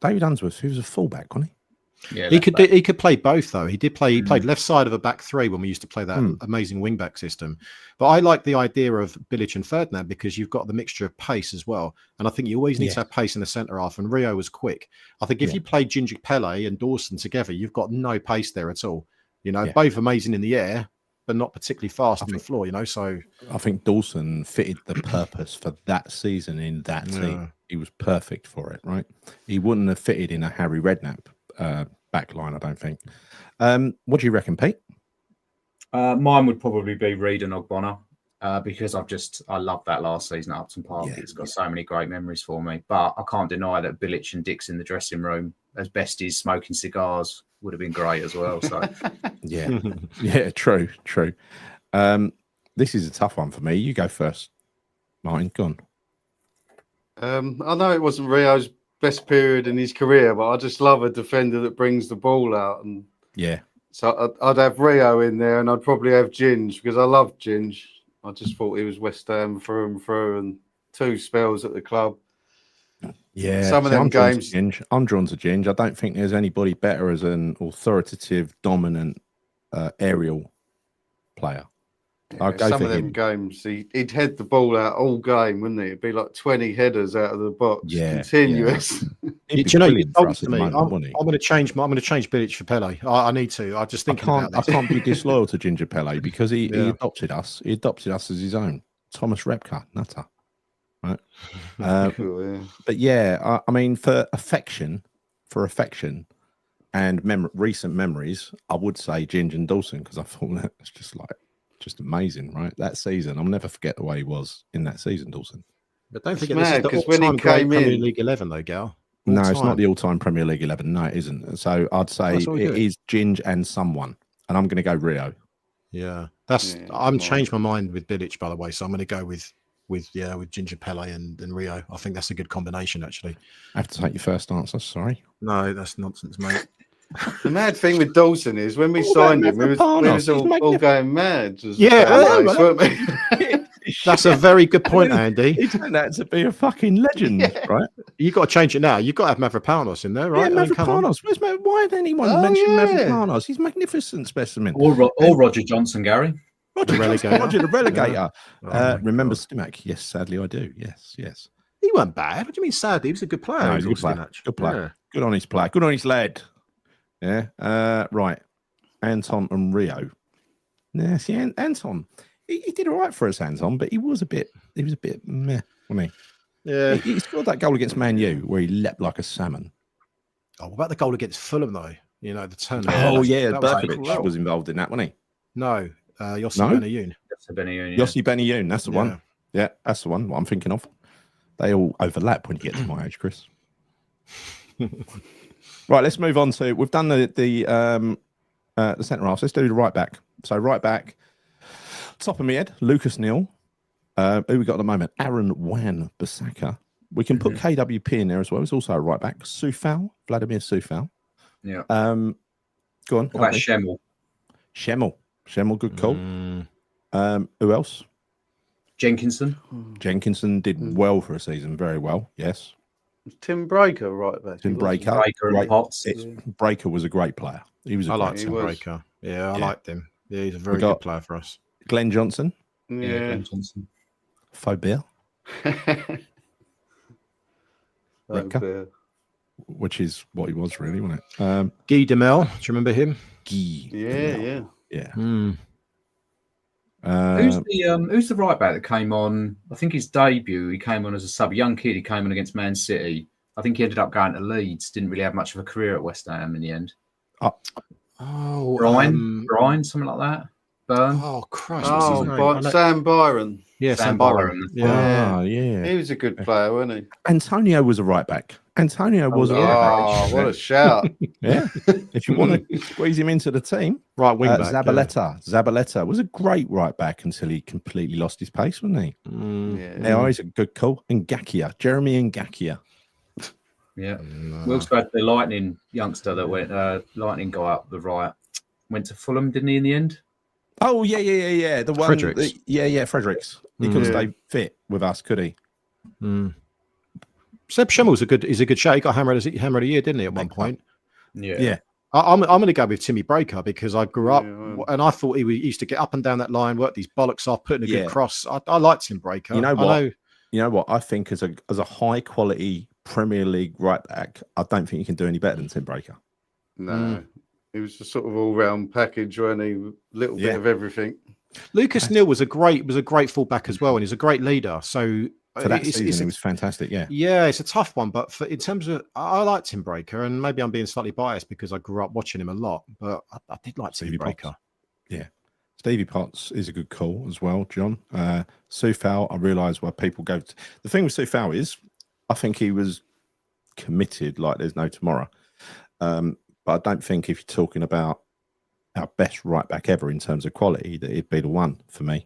David Unsworth, he was a fullback, wasn't he? Yeah, He could play both though. He played left side of a back three when we used to play that amazing wing back system. But I like the idea of Bilic and Ferdinand because you've got the mixture of pace as well. And I think you always need to have pace in the centre half. And Rio was quick. I think if you play Ginger Pele and Dawson together, you've got no pace there at all. You know, both amazing in the air, but not particularly fast on the floor. You know, so I think Dawson fitted the purpose for that season in that team. He was perfect for it, right? He wouldn't have fitted in a Harry Redknapp back line, I don't think. What do you reckon, Pete? Mine would probably be Reed and Ogbonna because I love that last season at Upton Park. It's got so many great memories for me. But I can't deny that Bilic and Dix in the dressing room, as besties smoking cigars, would have been great as well. So yeah, true. This is a tough one for me. You go first, Martyn. Go on. I know it wasn't Rio's best period in his career, but I just love a defender that brings the ball out. And so I'd have Rio in there, and I'd probably have Ginge because I love Ginge. I just thought he was West Ham through and through, and 2 spells at the club. Yeah, some of them games. I'm drawn to Ginge. I don't think there's anybody better as an authoritative, dominant aerial player. Yeah, some of them games, he'd head the ball out all game, wouldn't he? It'd be like 20 headers out of the box, continuous. You know, you told to me, I'm going to change Bilic for Pele. I need to. I just think I can't be disloyal to Ginger Pele because he adopted us. He adopted us as his own. Thomas Repka, nutter. Right. But I mean, for affection and recent memories, I would say Ginger and Dawson because I thought that's just amazing, right? That season, I'll never forget the way he was in that season, Dawson. But don't forget, this is the when he came Premier League 11, though, Gal. No, it's not the all-time Premier League 11. No, it isn't. So I'd say it is Ginge and someone, and I'm going to go Rio. Yeah, I'm changed my mind with Bilic, by the way. So I'm going to go with Ginger Pele and Rio. I think that's a good combination, actually. I have to take your first answer. Sorry. No, that's nonsense, mate. The mad thing with Dawson is when we signed him, we was all going mad. That's a very good point, Andy. He turned out to be a fucking legend, right? You've got to change it now. You've got to have Mavropanos in there, right? Yeah, Mavropanos. Why did anyone mention Mavropanos? He's a magnificent specimen. Or Roger Johnson, Gary. Roger the Relegator. Remember Stimac? Yes, sadly I do. Yes. He wasn't bad. What do you mean sadly? He was a good player. No, he was a good player. Good player. Yeah. Good on his player. Good on his lad. Yeah. Right. Anton and Rio. Yeah, see, Anton. He did all right for us, Anton, but he was a bit meh, wasn't he? Yeah. He scored that goal against Man U where he leapt like a salmon. Oh, what about the goal against Fulham, though? You know, the turn. Berkovic was involved in that, wasn't he? No, Yossi Benayoun. Yossi Benayoun, that's the one. Yeah, that's the one. What I'm thinking of. They all overlap when you get to my age, Chris. Right, let's move on to. We've done the centre half. Let's do the right back. So right back, top of my head, Lucas Neal. Who we got at the moment? Aaron Wan-Bissaka. We can put KWP in there as well. He's also a right back. Vladimir Soufal. Yeah. Go on. What about Schemmel? Schemmel, good call. Who else? Jenkinson did well for a season, very well. Yes. Tim Breaker, right back. Breaker and Potts. Breaker was a great player. He was. I liked Tim Breaker. Yeah, I liked him. Yeah, he's a very good player for us. Glenn Johnson. Yeah, Glenn Johnson. Faubert. Which is what he was really, wasn't it? Guy Demel. Do you remember him? Yeah. Who's the right back that came on? I think his debut. He came on as a sub, young kid. He came on against Man City. I think he ended up going to Leeds. Didn't really have much of a career at West Ham in the end. Brian, something like that. Burn. Oh Christ! Sam Byron. Yeah, Sam Byron. Yeah. He was a good player, wasn't he? Antonio was a right back. Antonio was a right back. Oh, what a shout! Yeah. If you want to squeeze him into the team, Right wing back. Zabaleta was a great right back until he completely lost his pace, wasn't he? Yeah. He's a good call. And Jeremy Ngakia. Yeah. We also had the Lightning youngster that went, Lightning guy up the right, went to Fulham, didn't he, in the end? Oh, yeah. The one. Fredericks. Fredericks. He couldn't stay fit with us, could he? Seb Schimmel's a good show. He got hammer of the year, didn't he, at one point? Yeah. I'm going to go with Timmy Breaker because I grew up and I thought he used to get up and down that line, work these bollocks off, put in a good cross. I liked Tim Breaker. You know what? I think as a high quality Premier League right back, I don't think you can do any better than Tim Breaker. No, he was a sort of all round package, wasn't he? A little bit of everything. Lucas Neal was a great fullback as well, and he's a great leader. So for that season, it was fantastic. Yeah, it's a tough one, but in terms of, I like Tim Breaker, and maybe I'm being slightly biased because I grew up watching him a lot, but I did like Tim Breaker. Yeah, Stevie Potts is a good call as well, John. Soufal, I realise why people go. The thing with Soufal is, I think he was committed like there's no tomorrow. But I don't think if you're talking about our best right back ever in terms of quality, that it'd be the one for me.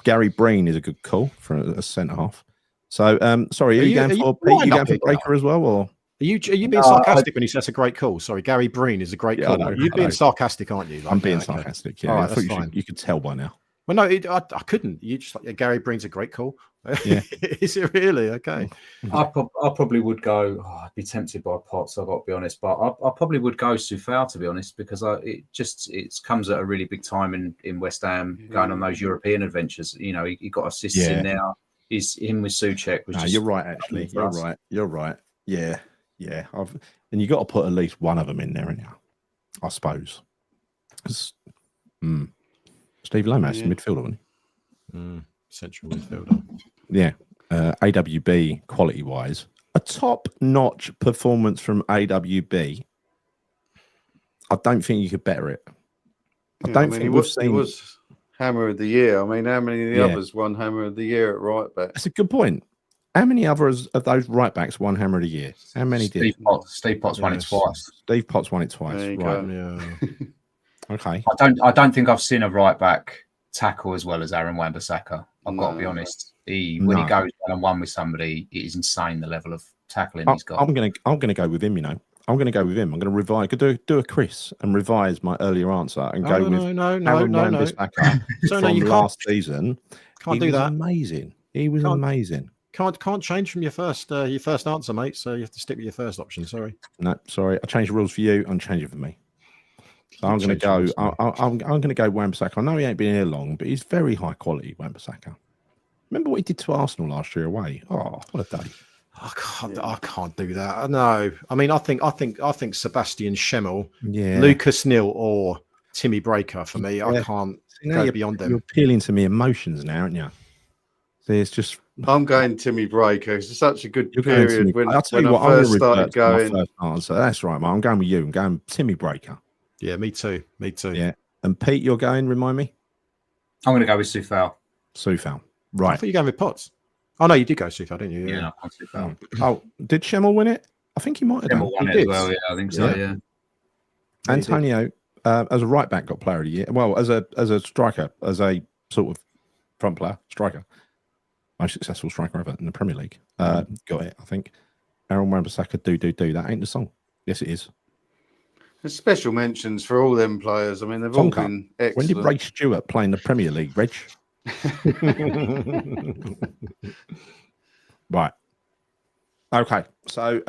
Gary Breen is a good call for a centre half. So, sorry, are you going for Pete? Are you going for Breaker as well, or are you being sarcastic when you say that's a great call? Sorry, Gary Breen is a great call. You're being sarcastic, aren't you? Like, I'm being sarcastic. Yeah, right, I thought you could tell by now. Well, no, I couldn't. You just like Gary Breen's a great call. Yeah, is it really? Okay. I probably would go. I'd be tempted by Potts. I've got to be honest, but I probably would go Soufal, to be honest, because it comes at a really big time in West Ham, going on those European adventures. You know, he got assists in there. He's in with Souček. You're right. Actually, you're right. Yeah. And you got to put at least one of them in there, ain't you? I suppose. Steve Lomas, midfielder, wasn't he? Central midfielder. Yeah. AWB quality wise, a top notch performance from AWB. I don't think you could better it. I don't think we've seen. He was Hammer of the Year. I mean, how many of the others won Hammer of the Year at right back? That's a good point. How many others of those right backs won Hammer of the Year? How many did? Steve Potts won it twice. Steve Potts won it twice. Right. Yeah. Okay. I don't think I've seen a right back tackle as well as Aaron Wan-Bissaka. I've got to be honest. When he goes one-on-one with somebody, it is insane the level of tackling he's got. I'm gonna go with him. You know, I'm gonna go with him. I'm gonna revise. Do a Chris and revise my earlier answer and go with Aaron Wan-Bissaka from last season. Can't do that. Amazing. He was amazing. Can't change from your first answer, mate. So you have to stick with your first option. Sorry. No, sorry. I changed the rules for you. I'm changing for me. So I'm going to go. I'm going to go Wan-Bissaka. I know he ain't been here long, but he's very high quality. Wan-Bissaka. Remember what he did to Arsenal last year away? Oh, what a day! I can't do that. No, I mean, I think Sebastian Schemmel, yeah, Lucas Neal, or Timmy Breaker for me. I can't go beyond them. You're appealing to me emotions now, aren't you? See, it's just. I'm going Timmy Breaker. It's such a good period when I first started going. First answer. That's right, mate. I'm going with you. I'm going Timmy Breaker. Yeah, me too. Yeah. And Pete, you're going, remind me? I'm going to go with Soufal. Right. I thought you were going with Potts. Oh, no, you did go Soufal, didn't you? Yeah, no, Soufal. Oh, did Schemmel win it? I think he might have done. Won it as well, yeah, I think so, yeah. Antonio, as a right back, got player of the year. Well, as a striker, as a sort of front player, striker. Most successful striker ever in the Premier League. Got it, I think. Aaron Wan-Bissaka, do. That ain't the song. Yes, it is. There's special mentions for all them players. I mean, they've all been excellent. When did Ray Stewart play in the Premier League, Reg? Right. Okay. So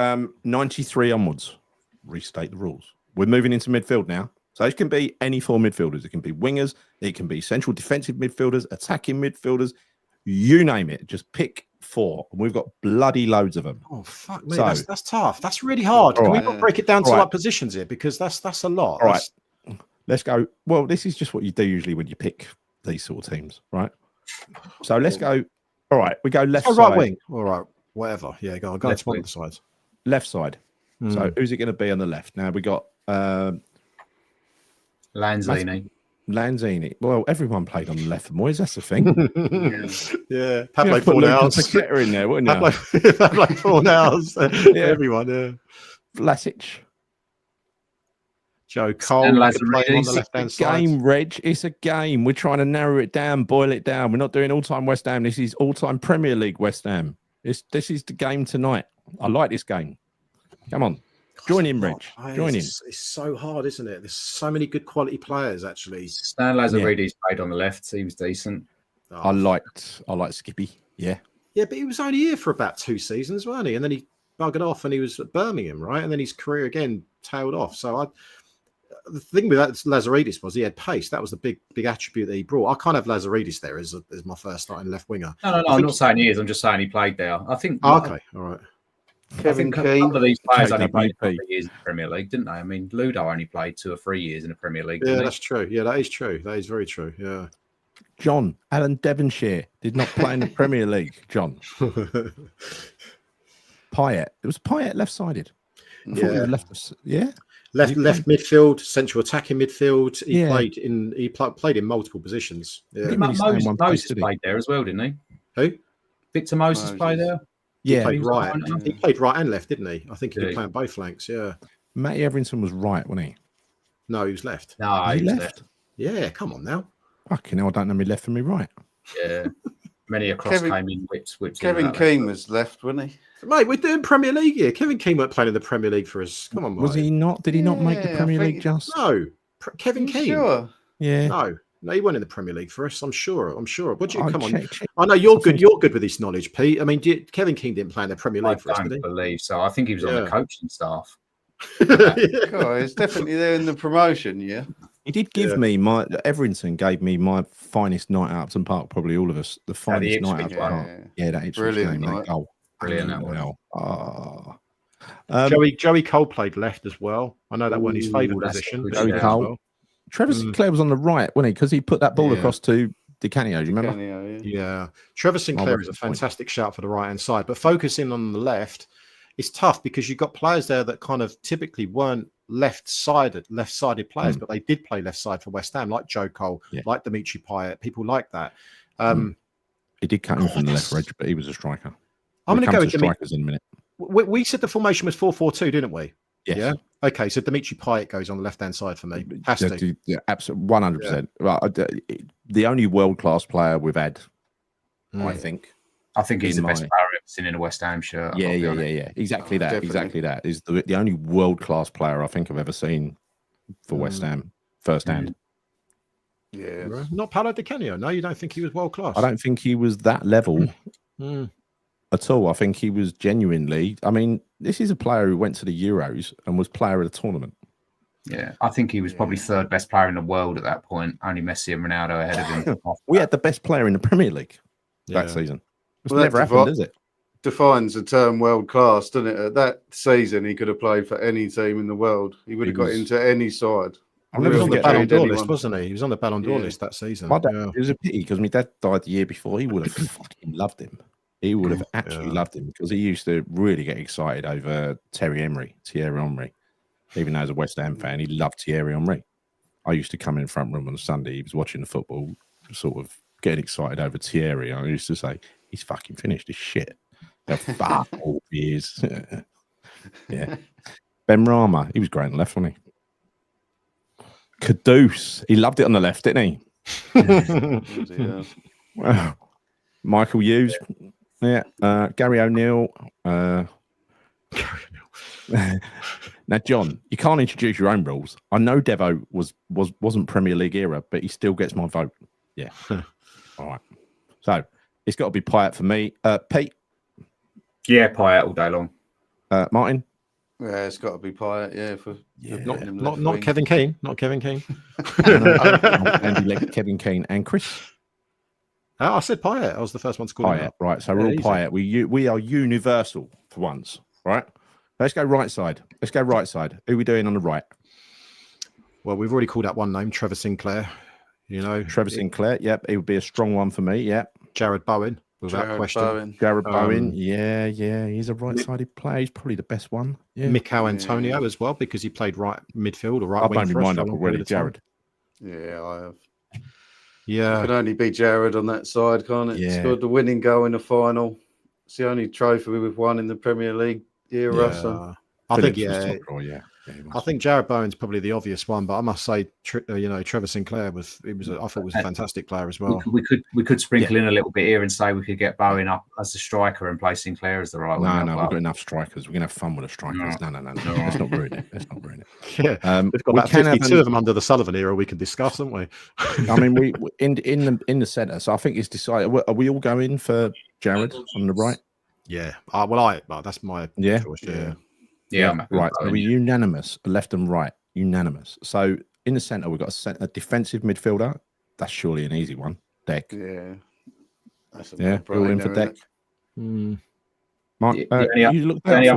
93 onwards. Restate the rules. We're moving into midfield now. So it can be any four midfielders. It can be wingers. It can be central defensive midfielders, attacking midfielders. You name it. Just pick four. And we've got bloody loads of them. Oh, fuck me. So, that's tough. That's really hard. Can we not break it down to like positions here? Because that's a lot. All right. Let's go. Well, this is just what you do usually when you pick these sort of teams, right? So let's go. All right. We go left side. Right wing. All right. Whatever. Yeah, go on. Go to one of the sides. Left side. So who's it going to be on the left? Now we got Lanzini. Lanzini. Well, everyone played on the left for Moyes. That's the thing. Yeah, Pablo Put Lucas Fornals. Paqueta in there, wouldn't you? Pablo Fornals. Yeah. Everyone. Yeah. Vlasic. Joe Cole. And You could play him on the Lazaridis. left-hand It's a side. game, Reg. It's a game. We're trying to narrow it down, boil it down. We're not doing all-time West Ham. This is all-time Premier League West Ham. This is the game tonight. I like this game. Come on. Join in, Reg. Join in. It's so hard, isn't it? There's so many good quality players, actually. Stan Lazaridis played on the left. He was decent. I liked Skippy. Yeah. Yeah, but he was only here for about 2 seasons, wasn't he? And then he buggered off and he was at Birmingham, right? And then his career again tailed off. So the thing with that Lazaridis was he had pace. That was the big attribute that he brought. I can't have Lazaridis there as my first starting left winger. No, I'm not saying he is. I'm just saying he played there. I think. Okay, all right. Kevin I think a couple of Keane. these players only KWP. played a couple of years in the Premier League, didn't they? I mean, Ludo only played 2 or 3 years in the Premier League. Yeah, didn't he? that's true. Yeah, that is true. That is very true. Yeah. John, Alan Devonshire did not play in the Premier League, John. Payet. It was Payet left-sided. I thought he was left. Yeah. Left midfield, central attacking midfield. He Yeah. played in multiple positions. Yeah. Didn't really stay in one place, Moses did he? played there as well, didn't he? Who? Victor Moses Moses. played there. He Yeah. played was right. right. He played right and left, didn't he? I think he Did could he? play on both flanks. Yeah. Matty Everington was right, wasn't he? No, he was left. No, Was he he was left? Yeah, come on now. Fucking hell, I don't know me left and me right. there. Yeah. Many a cross Kevin- came in, whips in Kevin and out. Keane was left, wasn't he? Mate, we're doing Premier League here. Kevin Keane weren't playing in the Premier League for us. Come on, mate. Was he not? Did he not make the Yeah, I Premier think- League just? No. Kevin You Keane. Sure. Yeah. No, he wasn't in the Premier League for us. I'm sure. What do you I'll come on? check. I know you're I good. think- You're good with this knowledge, Pete. I mean, Kevin Keane didn't play in the Premier I League for us, don't did believe so. I think he was on Yeah. the coaching staff. he? God, he's definitely there in the promotion, yeah. He did give Yeah. me Everington gave me my finest night at Upton Park, probably all of us. The finest night at Ipswich Upton one. Park. Yeah, that Ipswich Brilliant game, night. that goal. Brilliant, that one. Wow. Joey Cole played left as well. I know that wasn't his Ooh, favourite that's position. good but Joey yeah, as Cole. well. Trevor Sinclair was on the right, wasn't he? Because he put that ball Yeah. across to Di Canio, do you remember? Canio, yeah. Yeah, Trevor Sinclair is a what's the point? fantastic shout for the right hand side, but focusing on the left is tough because you've got players there that kind of typically weren't left-sided players, but they did play left side for West Ham, like Joe Cole, like Dimitri Payet, people like that. He did cut him from the left, Reg, but he was a striker. I'm going to go with strikers in a minute. We said the formation was 4-4-2, didn't we? Yes. Yeah. Okay, so Dimitri Payet goes on the left-hand side for me. Has to. Yeah, absolutely, 100%. Right, the only world-class player we've had, I think. I think he's In the best my- player I've ever seen in a West Ham shirt. Yeah. I'll be honest. Exactly that. Definitely. Exactly that is the only world-class player I think I've ever seen for West Ham firsthand. Yeah. Right. Not Paolo Di Canio. No, you don't think he was world class? I don't think he was that level Mm. at all. I think he was genuinely. I mean, this is a player who went to the Euros and was player of the tournament. Yeah, I think he was probably third best player in the world at that point. Only Messi and Ronaldo ahead of him. We had the best player in the Premier League that Yeah. season. It's Well, never that's happened, is it? Defines the term world class, doesn't it? At that season, he could have played for any team in the world. He would have got was- into any side. I'll He never was on the forget Ballon that. d'Or list, wasn't he? He was on the Ballon d'Or Yeah. list that season. My dad, Yeah. It was a pity because my dad died the year before. He would have fucking loved him. He would have absolutely loved him because he used to really get excited over Thierry Henry. Even though as a West Ham fan, he loved Thierry Henry. I used to come in the front room on Sunday. He was watching the football, sort of getting excited over Thierry. I used to say, he's fucking finished his shit. The fuck all he is. Yeah. Ben Rama, he was great on the left, wasn't he? Caduce, he loved it on the left, didn't he? Yeah. Wow. Michael Hughes, yeah. Gary O'Neill. Now, John, you can't introduce your own rules. I know Devo wasn't Premier League era, but he still gets my vote. Yeah. All right. So it's got to be Payet for me. Pete, Yeah, Payet all day long. Martin. Yeah, it's got to be Payet. Yeah, for Not Kevin Keane. Not Kevin Keane. Andy Legg, Kevin Keane, and Chris. I said Payet. I was the first one to call him Payet, out. right? So we're all easy. Payet. We are universal for once, right? Let's go right side. Let's go right side. Who are we doing on the right? Well, we've already called out one name, Trevor Sinclair. You know, Trevor Sinclair. Yep, he would be a strong one for me. Yep. Jared Bowen, without Jared question. Bowen. Jared Bowen. Yeah. He's a right-sided player. He's probably the best one. Yeah. Mikel Antonio as well, because he played right midfield or right I've wing only for us mind for a up long already, period of time. Jared. Yeah, I have. Yeah. It can only be Jared on that side, can't it? Yeah. Scored the winning goal in the final. It's the only trophy we've won in the Premier League era. So I think, Phillips was top draw, yeah. He I was. think Jared Bowen's probably the obvious one, but I must say, Trevor Sinclair I thought was a fantastic player as well. We could sprinkle in a little bit here and say we could get Bowen up as the striker and play Sinclair as the right winger. No, we've got enough strikers. We're gonna have fun with the strikers. No. Let's not ruin it. Let's not ruin it. Yeah, we've got about 52 of them under the Sullivan era we can discuss, haven't we? I mean, we in the centre. So I think it's decided. Are we all going for Jared on the right? Yeah. Well, that's my choice. Yeah. Right. Are we unanimous, left and right? Unanimous. So in the centre, we've got a defensive midfielder. That's surely an easy one. Deck. yeah, that's We're all in for Deck. Mark, The only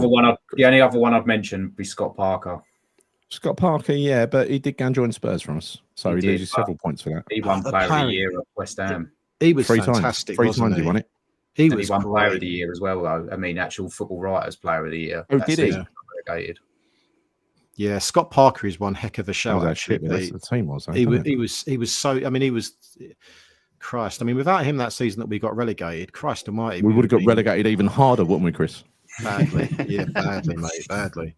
other one I'd mention would be Scott Parker. Scott Parker, yeah, but he did go and join Spurs from us, so he loses several points for that. He won Player of the Year at West Ham. He was Three fantastic. times he won it. He He won Player of the Year as well, though. I mean, actual Football Writers Player of the Year. Oh, did he? Relegated. Yeah, Scott Parker is one heck of a shout. The team was. He was so. I mean, he was. Christ, I mean, without him that season that we got relegated, Christ Almighty, we would have got relegated even harder, wouldn't we, Chris? Badly, yeah, badly, mate, badly.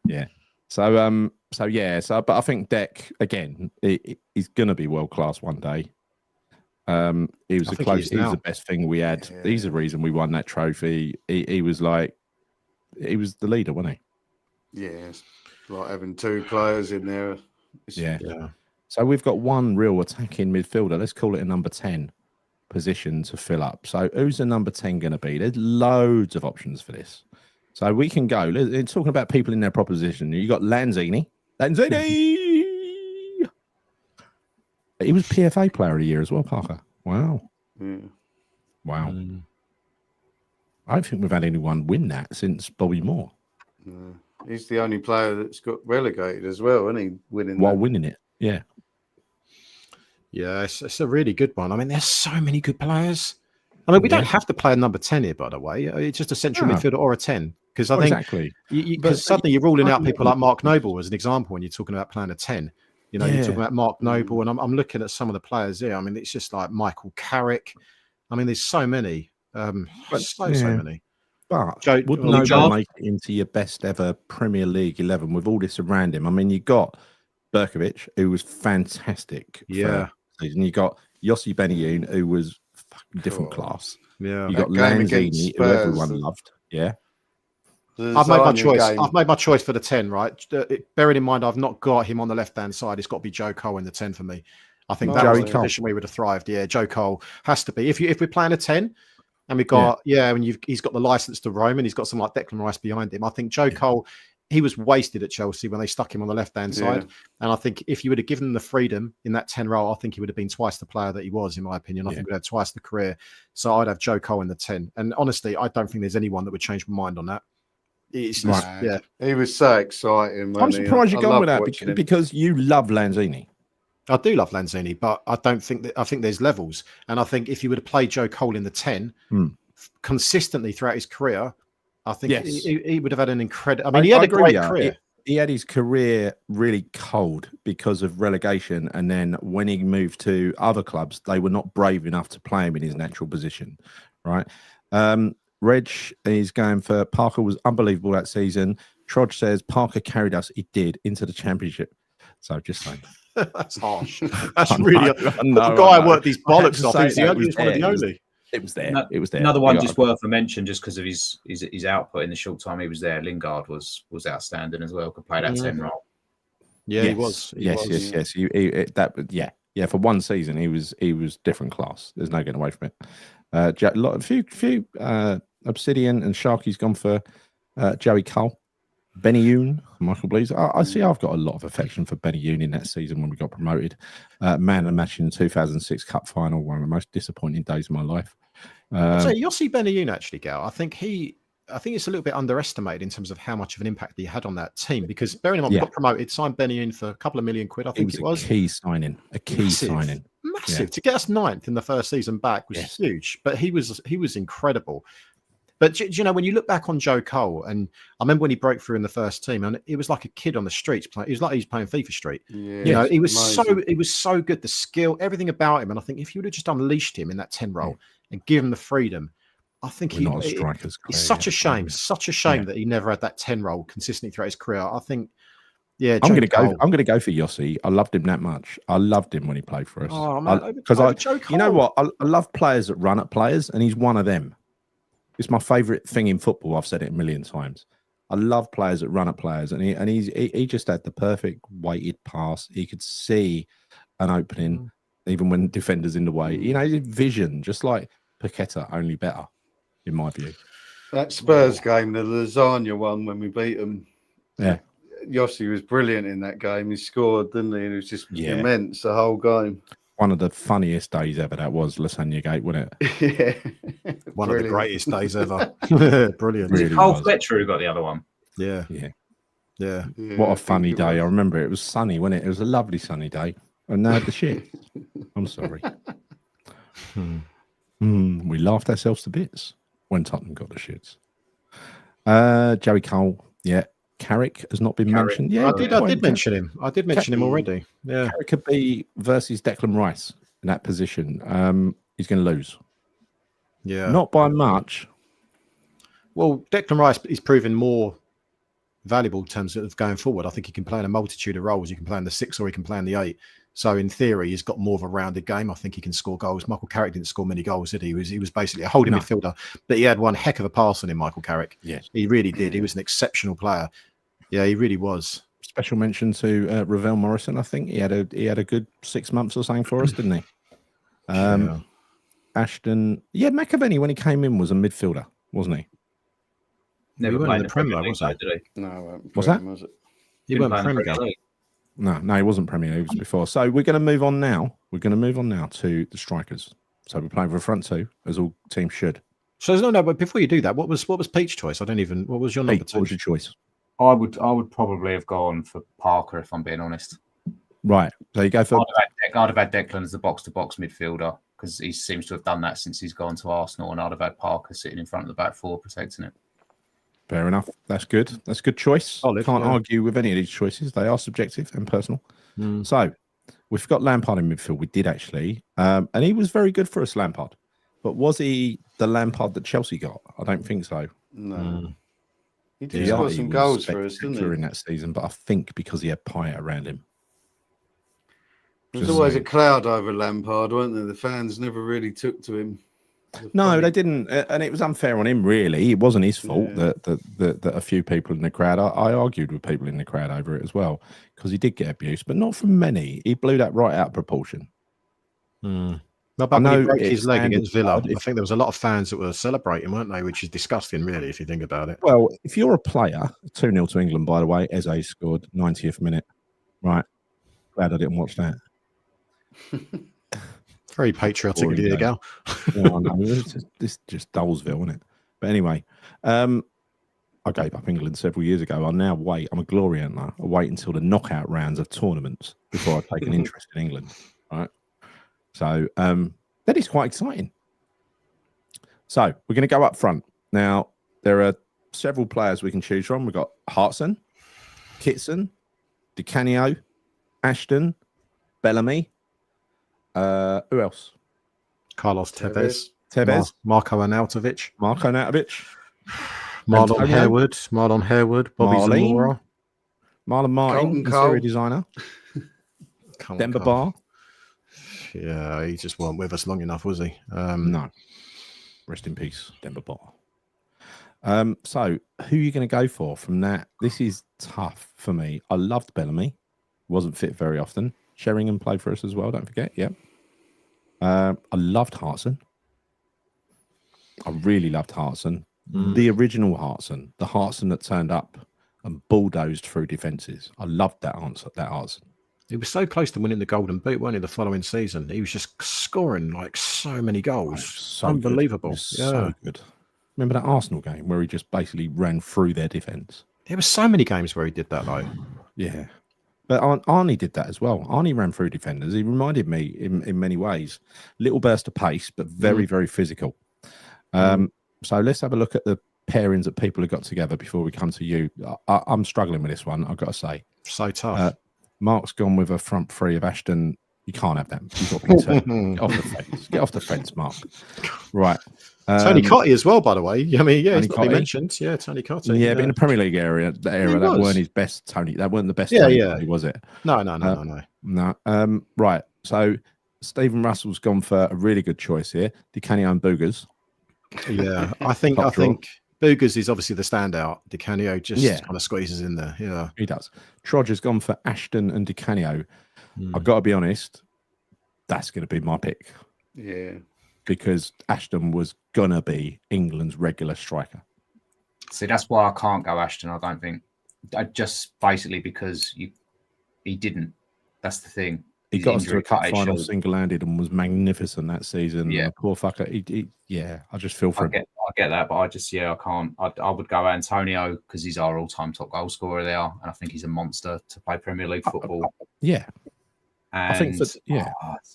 Yeah. So but I think Deck again, he's gonna be world class one day. He was the best thing we had. Yeah. He's the reason we won that trophy. He was the leader, wasn't he? Yeah, it's like having two players in there. Yeah. So we've got one real attacking midfielder. Let's call it a number 10 position to fill up. So who's the number 10 going to be? There's loads of options for this. So we can go. Talking about people in their proposition, you got Lanzini. He was PFA Player of the Year as well, Parker. Wow. Wow. I don't think we've had anyone win that since Bobby Moore. He's the only player that's got relegated as well, isn't he? Winning it. Yeah. Yeah, it's a really good one. I mean, there's so many good players. I mean, we don't have to play a number 10 here, by the way. It's just a central midfielder or a 10. Because I think exactly. Because suddenly you're ruling out people like Mark Noble as an example when you're talking about playing a 10. You're talking about Mark Noble, and I'm looking at some of the players here. I mean, it's just like Michael Carrick. I mean, there's so many. So many. But would Noble make it into your best ever Premier League 11 with all this around him? I mean, you got Berkovic, who was fantastic. And you got Yossi Benayoun, who was fucking different class. Yeah. You got Lanzini, who everyone loved. Yeah. I've made my choice. I've made my choice for the 10, right? Bearing in mind, I've not got him on the left-hand side. It's got to be Joe Cole in the 10 for me. I think that was the position we would have thrived. Yeah, Joe Cole has to be. If we're playing a 10, and we've got, he's got the license to roam, and he's got someone like Declan Rice behind him. I think Joe Cole, he was wasted at Chelsea when they stuck him on the left-hand side. And I think if you would have given him the freedom in that 10 role, I think he would have been twice the player that he was, in my opinion. I think we'd have twice the career. So I'd have Joe Cole in the 10. And honestly, I don't think there's anyone that would change my mind on that. It's just, He was so exciting. I'm surprised you've gone with that because you love Lanzini. I do love Lanzini, but I don't think that. I think there's levels, and I think if you would have played Joe Cole in the 10 consistently throughout his career, I think he would have had an incredible. I mean, he had a great career. He had his career really cold because of relegation, and then when he moved to other clubs, they were not brave enough to play him in his natural position, right? Reg is going for Parker was unbelievable that season. Trodge says Parker carried us. He did into the championship. So just saying. That's harsh. That's really the guy worked these bollocks off. He's one of the only. It was there. It was there. Another one just worth a mention, just because of his output in the short time he was there. Lingard was outstanding as well. Could play that 10 role. Yeah, he was. Yes. For one season, he was different class. There's no getting away from it. A few Obsidian and Sharky's gone for Joey Cole. Benayoun, Michael Blees. I see I've got a lot of affection for Benayoun in that season when we got promoted. Man and match in the 2006 Cup final, one of the most disappointing days of my life. So Yossi Benayoun, actually, Gal, I think it's a little bit underestimated in terms of how much of an impact he had on that team, because bearing in mind we got promoted, signed Benayoun for a couple of million quid, I think it was. A key signing. Massive. To get us 9th in the first season back was huge, but he was incredible. But do you know, when you look back on Joe Cole, and I remember when he broke through in the first team, and it was like a kid on the streets playing. It was like he was playing FIFA Street. Yeah, You know, he was amazing. so good, the skill, everything about him. And I think if you would have just unleashed him in that 10 role and give him the freedom, I think We're not as strikers. it's such a shame that he never had that 10 role consistently throughout his career. I think, I'm going to go. I'm going to go for Yossi. I loved him that much. I loved him when he played for us. Oh man, you know what? I love players that run at players, and he's one of them. It's my favourite thing in football. I've said it a million times. I love players that run at players, and he just had the perfect weighted pass. He could see an opening, even when defenders in the way. You know, his vision, just like Paqueta, only better, in my view. That Spurs game, the lasagna one when we beat them. Yeah. Yossi was brilliant in that game. He scored, didn't he? And it was just immense the whole game. One of the funniest days ever. That was Lasagna Gate, wasn't it? Yeah. One of the greatest days ever. Brilliant. Really Cole Fletcher who got the other one. Yeah. What a funny day. I remember it was sunny, wasn't it? It was a lovely sunny day. And they had the shit. I'm sorry. We laughed ourselves to bits when Tottenham got the shits. Joey Cole, Carrick has not been mentioned. Yeah, I did mention him. I did mention him already. Yeah, Carrick could be versus Declan Rice in that position. He's going to lose. Yeah, not by much. Well, Declan Rice is proving more valuable in terms of going forward. I think he can play in a multitude of roles. He can play in the 6 or he can play in the 8. So in theory, he's got more of a rounded game. I think he can score goals. Michael Carrick didn't score many goals, did he? He was basically a holding midfielder, but he had one heck of a pass on him, Michael Carrick. Yes, he really did. He was an exceptional player. Yeah, he really was. Special mention to Ravel Morrison. I think he had a good 6 months or something for us, didn't he? Ashton, McAvenny when he came in was a midfielder, wasn't he? Never played in the Premier League, did he? No, was that? Was it? He went Premier League. No, he wasn't Premier League. He was before. So we're going to move on now. We're going to move on now to the strikers. So we're playing for a front two, as all teams should. So no, but before you do that, what was Pete's choice? What was your number 2? What was your choice? I would probably have gone for Parker if I'm being honest. Right. So you go for. I'd have had Declan as the box-to-box midfielder because he seems to have done that since he's gone to Arsenal, and I'd have had Parker sitting in front of the back four protecting it. Fair enough. That's good. That's a good choice. Can't argue with any of these choices. They are subjective and personal. So we've got Lampard in midfield. We did actually, and he was very good for us, Lampard. But was he the Lampard that Chelsea got? I don't think so. No. He did score some goals for us, didn't he? During that season, but I think because he had Payet around him. There's always a cloud over Lampard, weren't there? The fans never really took to him. No, they didn't, and it was unfair on him. Really, it wasn't his fault that a few people in the crowd. I argued with people in the crowd over it as well because he did get abuse, but not from many. He blew that right out of proportion. But when he broke his leg against Villa, I think there was a lot of fans that were celebrating, weren't they? Which is disgusting, really, if you think about it. Well, if you're a player, 2-0 to England, by the way, Eze scored 90th minute. Right, glad I didn't watch that. Very patriotic of you, Gal. Yeah, I know. This just Dolesville, isn't it? But anyway, I gave up England several years ago. I now wait. I'm a glory hunter. I wait until the knockout rounds of tournaments before I take an interest in England. Right. So that is quite exciting. So we're going to go up front. Now, there are several players we can choose from. We've got Hartson, Kitson, Di Canio, Ashton, Bellamy. Who else? Carlos Tevez. Marko Arnautovic. Marlon Harewood. Bobby Zamora. Marlon Martin, interior designer. Demba Ba. Yeah, he just wasn't with us long enough, was he? No. Rest in peace, Demba Ba. So, who are you going to go for from that? This is tough for me. I loved Bellamy. Wasn't fit very often. Sheringham played for us as well, don't forget. Yeah. I loved Hartson. I really loved Hartson. The original Hartson. The Hartson that turned up and bulldozed through defences. I loved that Hartson. He was so close to winning the Golden Boot, weren't he, the following season? He was just scoring like so many goals. So unbelievable. So good. Remember that Arsenal game where he just basically ran through their defence? There were so many games where he did that, though. Yeah. But Arnie did that as well. Arnie ran through defenders. He reminded me in many ways. Little burst of pace, but very, very physical. So let's have a look at the pairings that people have got together before we come to you. I'm struggling with this one, I've got to say. So tough. Mark's gone with a front three of Ashton. You can't have that. You've got to pick two. Get off the fence. Get off the fence, Mark. Right. Tony Cotty as well, by the way. I mean, yeah, Tony he's not been Cotty. mentioned. Yeah, Tony Cotty. Yeah, but in the Premier League era, that weren't his best Tony. That weren't the best Tony Cotty, was it? No. Right. So Stephen Russell's gone for a really good choice here. Di Canio and Boogers. Yeah, I think Boogers is obviously the standout. Di Canio just kind of squeezes in there. Yeah, he does. Trodger's gone for Ashton and Di Canio. I've got to be honest, that's going to be my pick. Yeah. Because Ashton was going to be England's regular striker. See, that's why I can't go Ashton, I don't think. Just basically because he didn't. That's the thing. He got us to a cup final single-handed and was magnificent that season. Yeah. Poor fucker. I just feel for him. I get that, but I can't. I would go Antonio because he's our all-time top goal scorer there, and I think he's a monster to play Premier League football. Yeah. And I think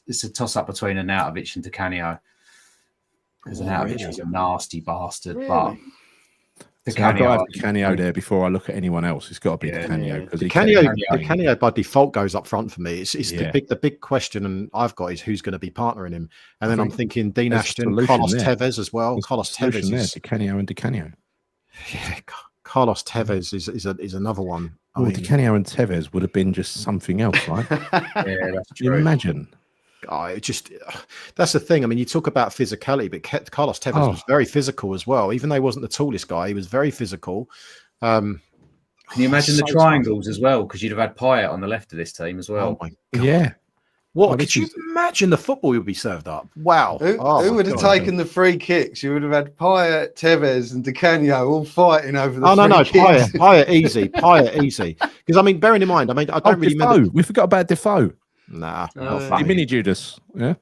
it's a toss-up between Arnautovic and Di Canio. Because Arnautovic was a nasty bastard, but I've got to have Di Canio there before I look at anyone else. It's got to be Di Canio because Di Canio by default goes up front for me. It's the big question, and I've got is who's going to be partnering him, and then I'm thinking Dean Ashton, Carlos Tevez as well. Carlos Tevez is Di Canio and Di Canio. Yeah, Carlos Tevez is another one. Well, Di Canio and Tevez would have been just something else, right? Yeah, that's true. Can you imagine? That's the thing. I mean, you talk about physicality, but Carlos Tevez was very physical as well. Even though he wasn't the tallest guy, he was very physical. Can you imagine the triangles as well? Because you'd have had Payet on the left of this team as well. Oh my God. Yeah. Could you imagine the football would be served up? Wow. Who would have taken the free kicks? You would have had Payet, Tevez, and Di Canio all fighting over the free kicks. Payet easy. Because I mean, bearing in mind, I don't really remember. We forgot about Defoe. Nah, Mini Judas. Yeah.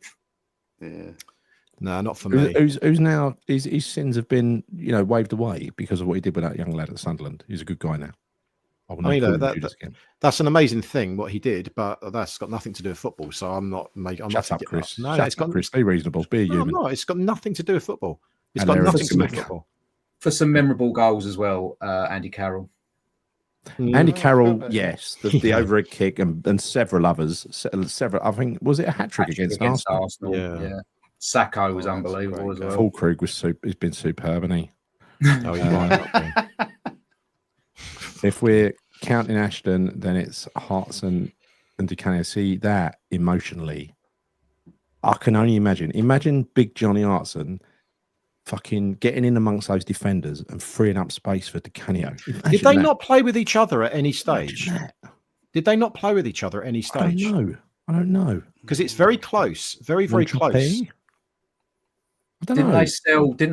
No, not for me. Who's now his sins have been waved away because of what he did with that young lad at Sunderland. He's a good guy now. That's an amazing thing what he did, but that's got nothing to do with football. So I'm not. Shut up, Chris. No, Chris. Be reasonable. Be a human. No, it's got nothing to do with football. It's got nothing to do with football. For some memorable goals as well, Andy Carroll. Andy Carroll, yes, the overhead kick and several others. Several. I think was it a hat trick against Arsenal? Yeah. Sacco was unbelievable as well. Fulkrug he's been superb, hasn't he? Oh, you're right. If we're counting Ashton, then it's Hartson and Di Canio. See that emotionally, I can only imagine. Imagine Big Johnny Hartson fucking getting in amongst those defenders and freeing up space for Di Canio. Did they not play with each other at any stage? Did they not play with each other at any stage? I don't know. Because it's very close, very close. Didn't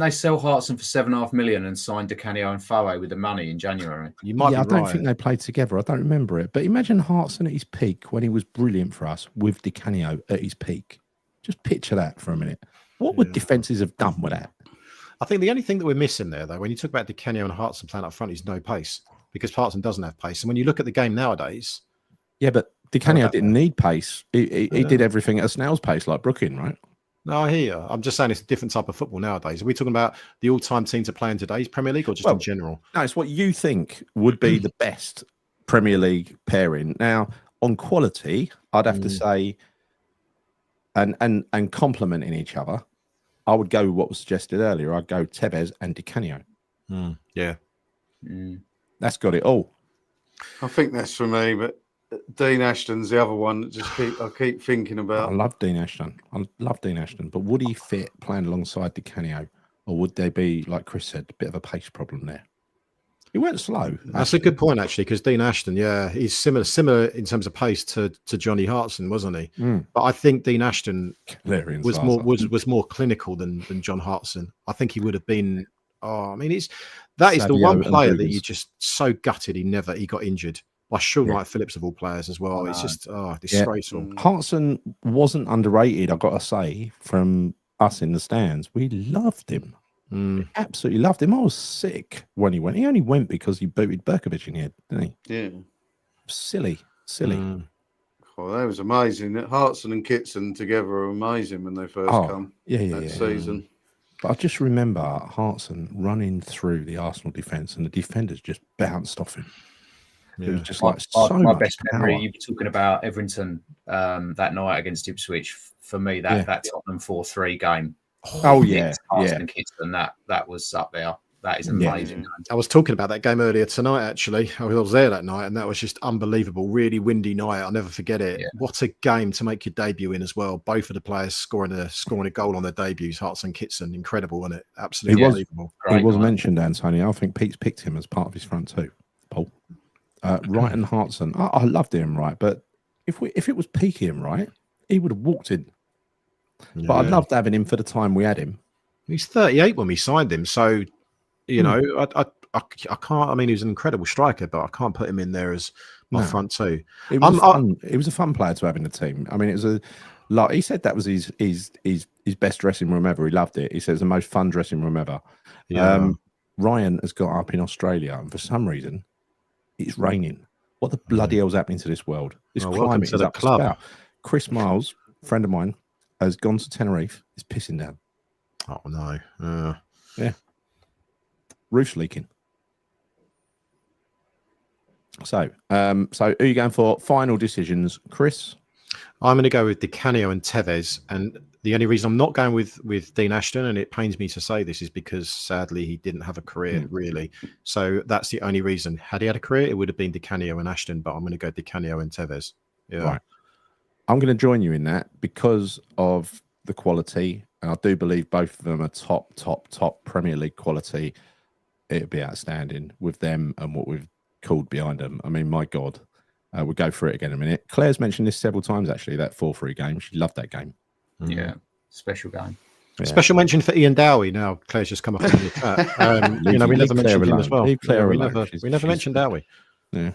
they sell Hartson for $7.5 million and sign Di Canio and Foe with the money in January? You might be right. I don't think they played together. I don't remember it. But imagine Hartson at his peak when he was brilliant for us with Di Canio at his peak. Just picture that for a minute. What would defences have done with that? I think the only thing that we're missing there, though, when you talk about Di Canio and Hartson playing up front, is no pace because Hartson doesn't have pace. And when you look at the game nowadays, but Di Canio didn't need pace. He did everything at a snail's pace, like Brooklyn, right? No, I hear you. I'm just saying it's a different type of football nowadays. Are we talking about the all-time team to play in today's Premier League or just in general? No, it's what you think would be the best Premier League pairing. Now, on quality, I'd have to say, and complementing each other, I would go with what was suggested earlier. I'd go Tevez and Di Canio. Yeah. That's got it all. I think that's for me, but Dean Ashton's the other one that I keep thinking about. I love Dean Ashton. But would he fit playing alongside Di Canio, or would they be, like Chris said, a bit of a pace problem there? He went slow. That's a good point, actually, because Dean Ashton, he's similar in terms of pace to Johnny Hartson, wasn't he? But I think Dean Ashton was more clinical than John Hartson. I think he would have been. That is the one player that you're just so gutted he got injured. By Sean Wright Phillips of all players as well. It's just disgraceful. Yeah. Hartson wasn't underrated, I've got to say, from us in the stands. We loved him. Absolutely loved him. I was sick when he went. He only went because he booted Berkovic in the head, didn't he? Yeah. Silly. Oh, that was amazing. Hartson and Kitson together were amazing when they first come that season. But I just remember Hartson running through the Arsenal defence, and the defenders just bounced off him. It was just like my much best power. memory. You were talking about Everton that night against Ipswich. For me, that Tottenham 4-3 game. Oh yeah, Hartson and Kitson, that was up there. That is amazing. I was talking about that game earlier tonight, actually. I was there that night, and that was just unbelievable. Really windy night. I'll never forget it. Yeah. What a game to make your debut in as well. Both of the players scoring a goal on their debuts. Hartson and Kitson, incredible, wasn't it? Absolutely unbelievable. He was mentioned, Antonio. I think Pete's picked him as part of his front two. Paul. Wright and Hartson. I loved him, right? But if it was Peaky and Wright, he would have walked in. Yeah. But I loved having him for the time we had him. He's 38 when we signed him, so you know, I can't. I mean, he's an incredible striker, but I can't put him in there as my front two. It was a fun player to have in the team. I mean, it was like he said that was his best dressing room ever. He loved it. He said it's the most fun dressing room ever. Yeah. Ryan has got up in Australia, and for some reason, it's raining. What the bloody hell's happening to this world? This climate is up to spout. Chris Miles, friend of mine, has gone to Tenerife. It's pissing down. Oh no! Yeah. Roof's leaking. So who are you going for? Final decisions, Chris? I'm going to go with Di Canio and Tevez, and the only reason I'm not going with Dean Ashton, and it pains me to say this, is because sadly he didn't have a career really. So that's the only reason. Had he had a career, it would have been Di Canio and Ashton, but I'm going to go Di Canio and Tevez. Yeah. Right. I'm going to join you in that because of the quality, and I do believe both of them are top Premier League quality. It'd be outstanding with them and what we've called behind them. I mean, my God, we'll go through it again in a minute. Claire's mentioned this several times, actually, that 4-3 game. She loved that game. Yeah, special game. Yeah. Special mention for Ian Dowie. Now, Claire's just come up in the chat. You know, we never mentioned him as well. We never mentioned Dowie. Yeah.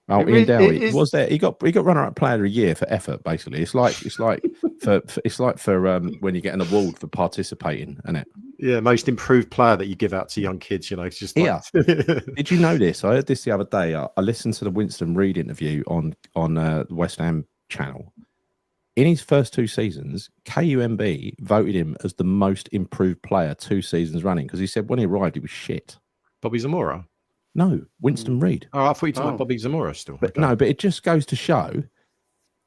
Oh, Ian Dowie was there. He got runner-up player of the year for effort. Basically, it's like for when you get an award for participating, isn't it? Yeah, most improved player that you give out to young kids. You know, it's just like... Did you know this? I heard this the other day. I listened to the Winston Reid interview on the West Ham channel. In his first 2 seasons, KUMB voted him as the most improved player 2 seasons running because he said when he arrived, he was shit. Bobby Zamora. No, Winston Reid. Oh, I thought you were talking about Bobby Zamora still. But no, but it just goes to show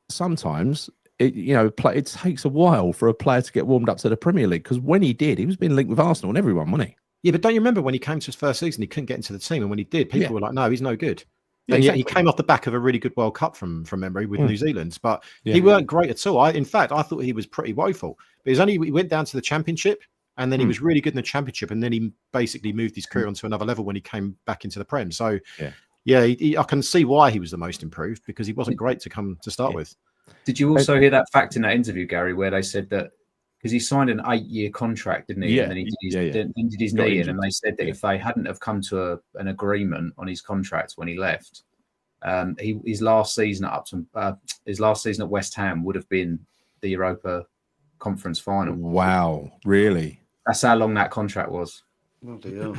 sometimes it takes a while for a player to get warmed up to the Premier League because when he did, he was being linked with Arsenal and everyone, wasn't he? Yeah, but don't you remember when he came to his first season, he couldn't get into the team, and when he did, people were like, "No, he's no good." Yeah, and exactly. Yet he came off the back of a really good World Cup from memory with New Zealand, but he weren't great at all. In fact, I thought he was pretty woeful. But he went down to the Championship. And then he was really good in the Championship, and then he basically moved his career onto another level when he came back into the Prem. So, I can see why he was the most improved because he wasn't great to start with. Did you also hear that fact in that interview, Gary, where they said that because he signed an 8-year contract, didn't he? Yeah. And then he did his knee in, and they said that if they hadn't have come to an agreement on his contract when he left, his last season at West Ham would have been the Europa Conference final. Wow, really? That's how long that contract was. Bloody hell.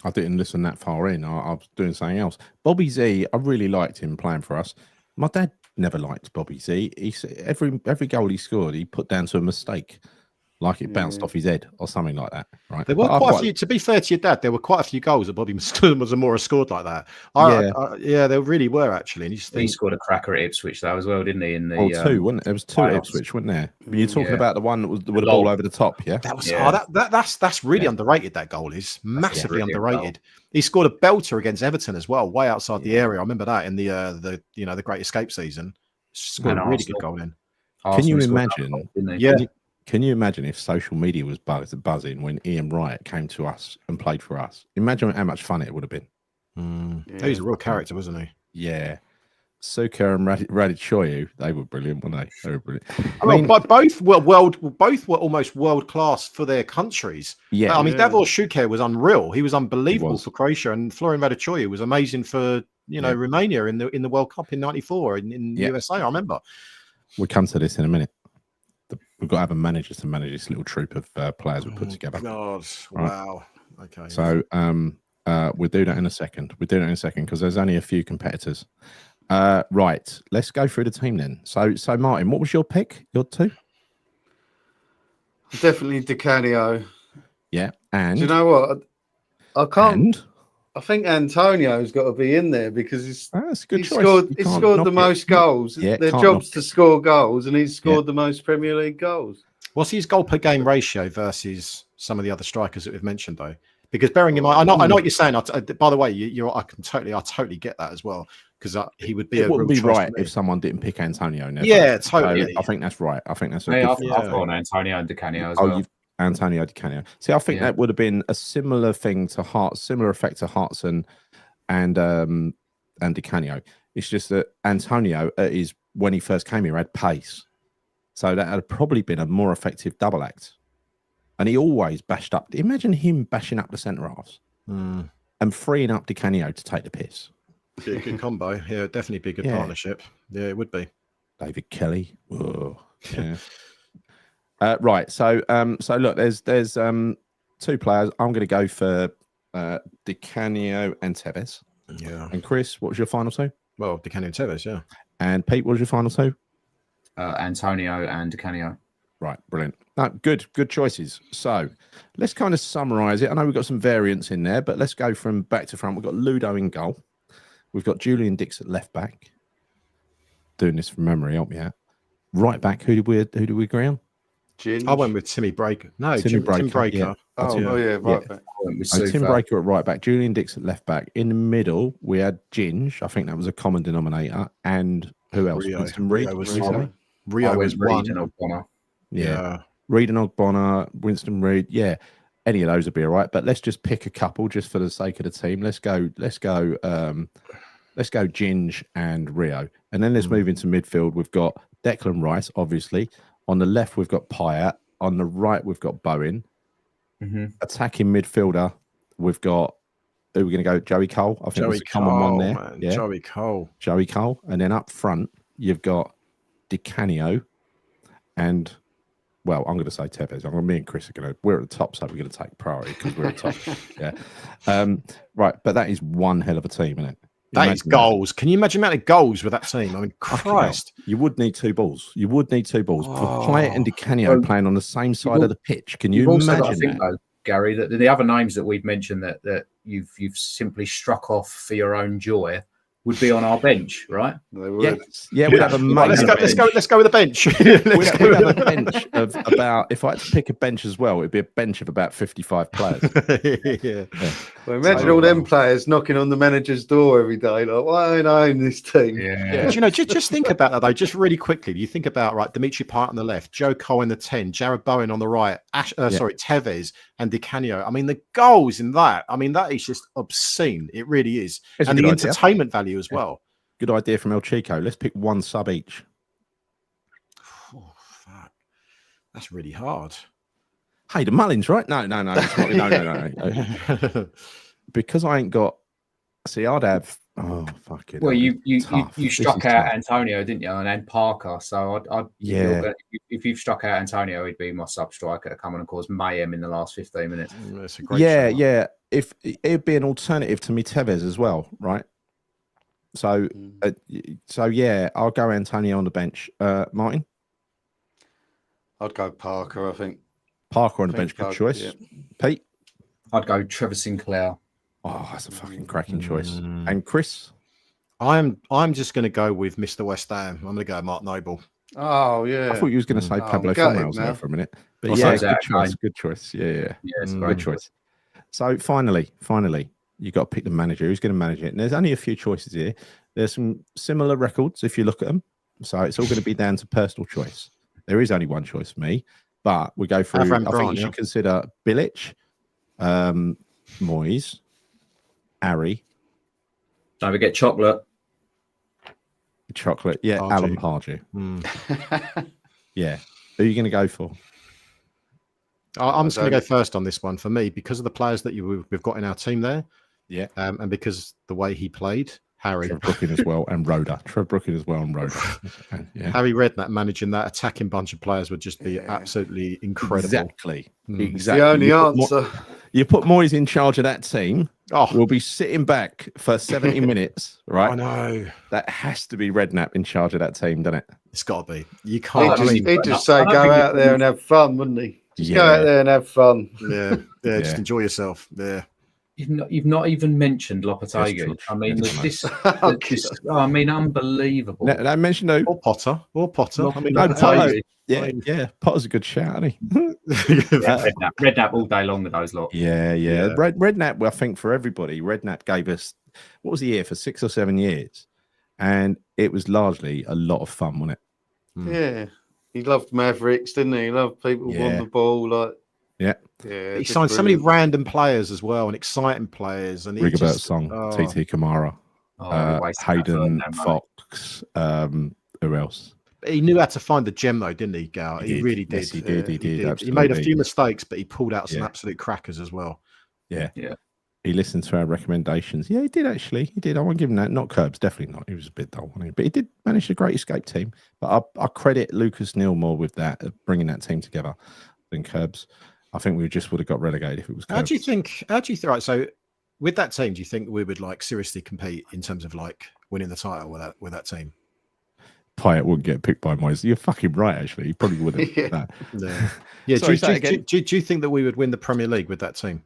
I didn't listen that far in. I was doing something else. Bobby Z, I really liked him playing for us. My dad never liked Bobby Z. He every goal he scored, he put down to a mistake, like it bounced off his head or something like that. Right? There were quite a few. To be fair to your dad, there were quite a few goals that Bobby Zamora scored like that. There really were actually. And he scored a cracker at Ipswich though as well, didn't he? In the 2, wasn't it? There was 2 at Ipswich, wasn't there? But you're talking about the one that was with the ball over the top, yeah. That was that's really underrated. That goal is massively underrated. He scored a belter against Everton as well, way outside the area. I remember that in the Great Escape season. Scored a really good goal in. Can you imagine? Can you imagine if social media was buzzing when Ian Wright came to us and played for us? Imagine how much fun it would have been. He was a real character, wasn't he? Yeah. Suka and Radicchoyu, they were brilliant, weren't they? They were brilliant. But both were almost world class for their countries. Yeah. I mean, Davor Šuker was unreal. He was unbelievable for Croatia, and Florian Radicchoyu was amazing for Romania in the World Cup in '94 in USA. I remember. We'll come to this in a minute. We've got to have a manager to manage this little troop of players we put together. God, wow. Okay. So we'll do that in a second. We'll do that in a second because there's only a few competitors. Right. Let's go through the team then. So Martin, what was your pick? Your 2? Definitely Di Canio. Yeah, and Do you know what? I can't. and I think Antonio's got to be in there because that's a good he choice. scored. You He can't scored knock the it. most goals. Yeah, Their can't job's knock to it. score goals, and he's scored the most Premier League goals. What's his goal per game ratio versus some of the other strikers that we've mentioned, though? Because bearing in mind, I know what you're saying. By the way, I totally get that as well. Because he would be. It wouldn't be right if if someone didn't pick Antonio. Never. Yeah, So totally. I think that's right. I think that's a Hey, good. I've gone Antonio and Di Canio as Oh, well. you've Antonio Di Canio. See, I think that would have been a similar thing to Hearts, similar effect to Hearts and Di Canio. It's just that Antonio, when he first came here, had pace, so that had probably been a more effective double act. And he always bashed up. Imagine him bashing up the centre halves and freeing up Di Canio to take the piss. Be a good combo. Yeah, definitely be a good partnership. Yeah, it would be. David Kelly. Whoa. Yeah. Right. So look, there's two players. I'm going to go for Di Canio and Tevez. Yeah. And Chris, what was your final two? Well, Di Canio and Tevez, yeah. And Pete, what was your final two? Antonio and Di Canio. Right, brilliant. Good choices. So let's kind of summarise it. I know we've got some variants in there, but let's go from back to front. We've got Ludo in goal. We've got Julian Dix at left back. Doing this from memory, help me out. Right back, who did we agree on? Ginge. I went with Timmy Breaker. No, Tim Breaker. Yeah. Right back. Tim Breaker at right back, Julian Dix at left back. In the middle, we had Ginge. I think that was a common denominator. And who else? Rio. Winston Reid. Rio was Reid one. and O'Connor. Yeah. Reid and Ogbonna, Winston Reid. Yeah. Any of those would be all right. But let's just pick a couple just for the sake of the team. Let's go Ginge and Rio. And then let's move into midfield. We've got Declan Rice, obviously. On the left, we've got Pyatt. On the right, we've got Bowen. Attacking midfielder, we've got who are we going to go? Joey Cole. I think there's a common one there. Man. Yeah. Joey Cole. And then up front, you've got Di Canio and, well, I'm going to say Tevez. Me and Chris we're at the top, so we're going to take priority because we're at the top. Yeah. Right. But that is one hell of a team, isn't it? That is goals. Can you imagine the amount of goals with that team? I mean, Christ. You would need two balls. For Pyatt and Di Canio playing on the same side of the pitch. Can you imagine that? Though, Gary, that the other names that we've mentioned that you've simply struck off for your own joy would be on our bench, right? They would. Yes. Yeah, we'd have a Let's go with a bench. We'd have a bench of about, if I had to pick a bench as well, it'd be a bench of about 55 players. Yeah. Well, imagine all them players knocking on the manager's door every day, like, why ain't I in this team? Yeah. But, just think about that, though, just really quickly. You think about, right, Dimitri Payet on the left, Joe Cole in the 10, Jared Bowen on the right, Tevez and Di Canio. I mean, the goals in that, that is just obscene. It really is. And the entertainment value as well. Good idea from El Chico. Let's pick one sub each. Oh, fuck. That's really hard. Hey, the Mullins, right? No. No. Because I ain't got. See, I'd have. Oh, fuck it. Well, you struck out Antonio, didn't you? And Parker. So if you've struck out Antonio, he'd be my sub striker to come and cause mayhem in the last 15 minutes. That's a great shot. Yeah. If it'd be an alternative to me Tevez as well, right? So yeah, I'll go Antonio on the bench. Martin? I'd go Parker, I think. Parker on the bench, good choice. Yeah. Pete? I'd go Trevor Sinclair. Oh, that's a fucking cracking choice. And Chris? I'm just going to go with Mr. West Ham. I'm going to go Mark Noble. Oh, yeah. I thought you was going to say Pablo Fornals there for a minute. But good choice. Yeah. It's good choice. So finally, you got to pick the manager. Who's going to manage it? And there's only a few choices here. There's some similar records if you look at them. So it's all going to be down to personal choice. There is only one choice for me, but we go through. I think you should consider Bilic, Moyes, Ari. Don't forget Chocolate. Yeah, Pardew. Alan Pardew. Yeah. Who are you going to go for? I'm just going to go first on this one for me because of the players that we've got in our team there. Yeah. And because the way he played, Harry. Trev Brooking as well and Rhoda. Yeah. Harry Redknapp managing that attacking bunch of players would just be absolutely incredible. Exactly. The only answer. You put Moyes in charge of that team. We'll be sitting back for 70 minutes, right? I know. That has to be Redknapp in charge of that team, doesn't it? It's got to be. You can't. He'd just say, go out there and have fun, wouldn't he? Just go out there and have fun. Yeah, just enjoy yourself. Yeah. You've not even mentioned Lopetegui. I mean, I mean, unbelievable. No, I mentioned no. Or Potter. I mean, No, Lopetegui. Yeah. Potter's a good shout, isn't he? Redknapp all day long with those lot. Yeah. Redknapp, I think for everybody, Redknapp gave us, what was the year, for 6 or 7 years, and it was largely a lot of fun, wasn't it? Yeah, he loved Mavericks, didn't he? He loved people who won the ball, like. Yeah. He signed so many random players as well, and exciting players. And Rigobert Song, TT Kamara, Hayden Fox. Who else? He knew how to find the gem, though, didn't he, Gal? He really did. Yes, he did. He did. He made a few mistakes, but he pulled out some absolute crackers as well. Yeah. He listened to our recommendations. Yeah, he did actually. He did. I won't give him that. Not Curbs, definitely not. He was a bit dull, wasn't he? But he did manage a great escape team. But I credit Lucas Neal more with that, bringing that team together than Curbs. I think we just would have got relegated if it was Curbs. How do you think? Right, so with that team, do you think we would like seriously compete in terms of like winning the title with that team? Pyatt wouldn't get picked by Moyes. You're fucking right, actually. He probably wouldn't. Yeah. Sorry, do you think that we would win the Premier League with that team?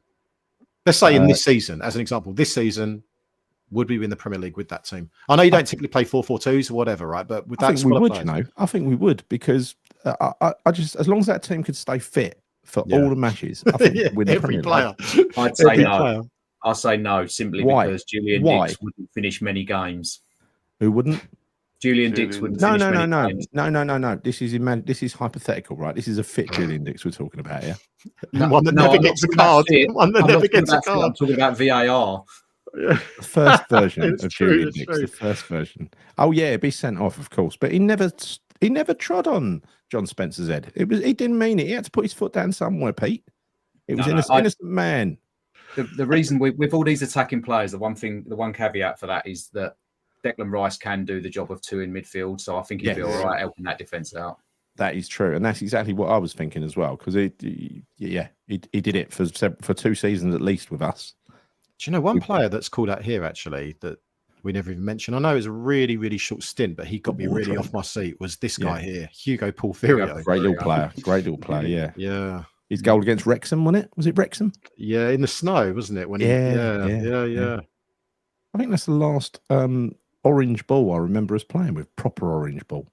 Let's say in this season, as an example, this season, would we win the Premier League with that team? I know you don't typically play 4-4-2s or whatever, right? But with that, I think we would. You know, I think we would, because I just, as long as that team could stay fit for all the matches, I think we'd win the Premier League. I'd say no. I'll say no, simply because Julian Dix wouldn't finish many games. Who wouldn't? Julian Dix wouldn't finish many games. No. This is hypothetical, right? This is a fit Julian Dix we're talking about here. One that never gets a card. One that never gets a card. I'm talking about VAR. The first version of Julian Dix, the first version. Oh yeah, it'd be sent off, of course, but he never trod on John Spencer's head. He didn't mean it. He had to put his foot down somewhere, Pete. It was innocent man. The reason with all these attacking players, the one caveat for that is that Declan Rice can do the job of two in midfield, so I think he'd be all right helping that defence out. That is true, and that's exactly what I was thinking as well, because he did it for 2 seasons at least with us. Do you know one player that's called out here actually that we never even mentioned? I know it was a really, really short stint, but he got me really off my seat. Was this guy here, Hugo Porfirio? Great little player. Yeah. His goal against Wrexham, wasn't it? Was it Wrexham? Yeah, in the snow, wasn't it? When yeah. I think that's the last orange ball I remember us playing with, proper orange ball.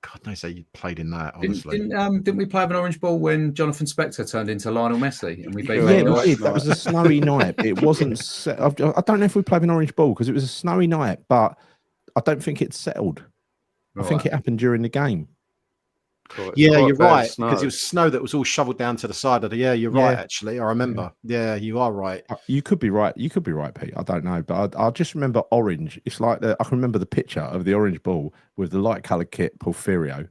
God knows how you played in that, honestly. Didn't we play with an orange ball when Jonathan Spector turned into Lionel Messi and we beat we did. That was a snowy night. It wasn't I don't know if we played with an orange ball because it was a snowy night, but I don't think it settled. I think it happened during the game. You're right, because it was snow that was all shoveled down to the side of the. Yeah, you're right. Actually, I remember. Yeah, you are right. You could be right. You could be right, Pete. I don't know, but I just remember orange. It's like I can remember the picture of the orange ball with the light coloured kit. Porfirio.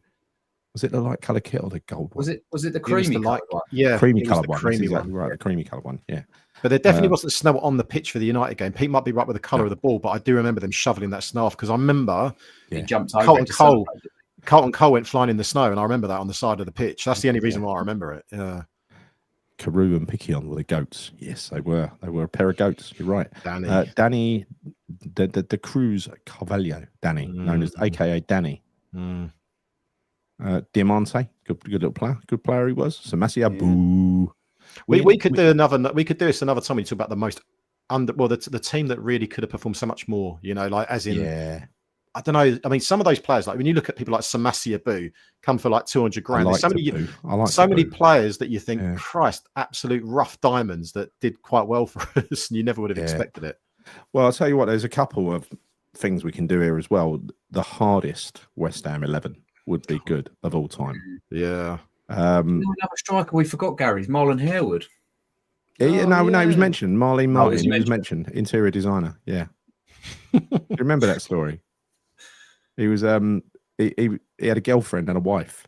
Was it the light coloured kit or the gold one? Was it the creamy one? Yeah, creamy coloured one. Creamy exactly one. Right, the creamy coloured one. Yeah. But there definitely wasn't snow on the pitch for the United game. Pete might be right with the colour of the ball, but I do remember them shoveling that snow off because I remember he jumped over Carlton Cole went flying in the snow, and I remember that on the side of the pitch. That's the only reason why I remember it. Yeah. Carew and Picquion were the goats. Yes, they were. They were a pair of goats. You're right. Danny, the Cruz Carvalho, Danny, known as AKA Danny. Diamante, good little player. Good player he was. Samasia, boo. We could do another. We could do this another time. We talk about the most the team that really could have performed so much more. You know, like as in. I don't know. I mean, some of those players, like when you look at people like Samasia Boo, come for like 200 grand. There's so many players that you think, Christ, absolute rough diamonds that did quite well for us, and you never would have expected it. Well, I'll tell you what. There's a couple of things we can do here as well. The hardest West Ham 11 would be good of all time. Yeah. Another striker we forgot, Gary's Marlon Harewood. No, he was mentioned. Marlene Martin. He was mentioned. Interior designer. Yeah. Do you remember that story? He was he had a girlfriend and a wife,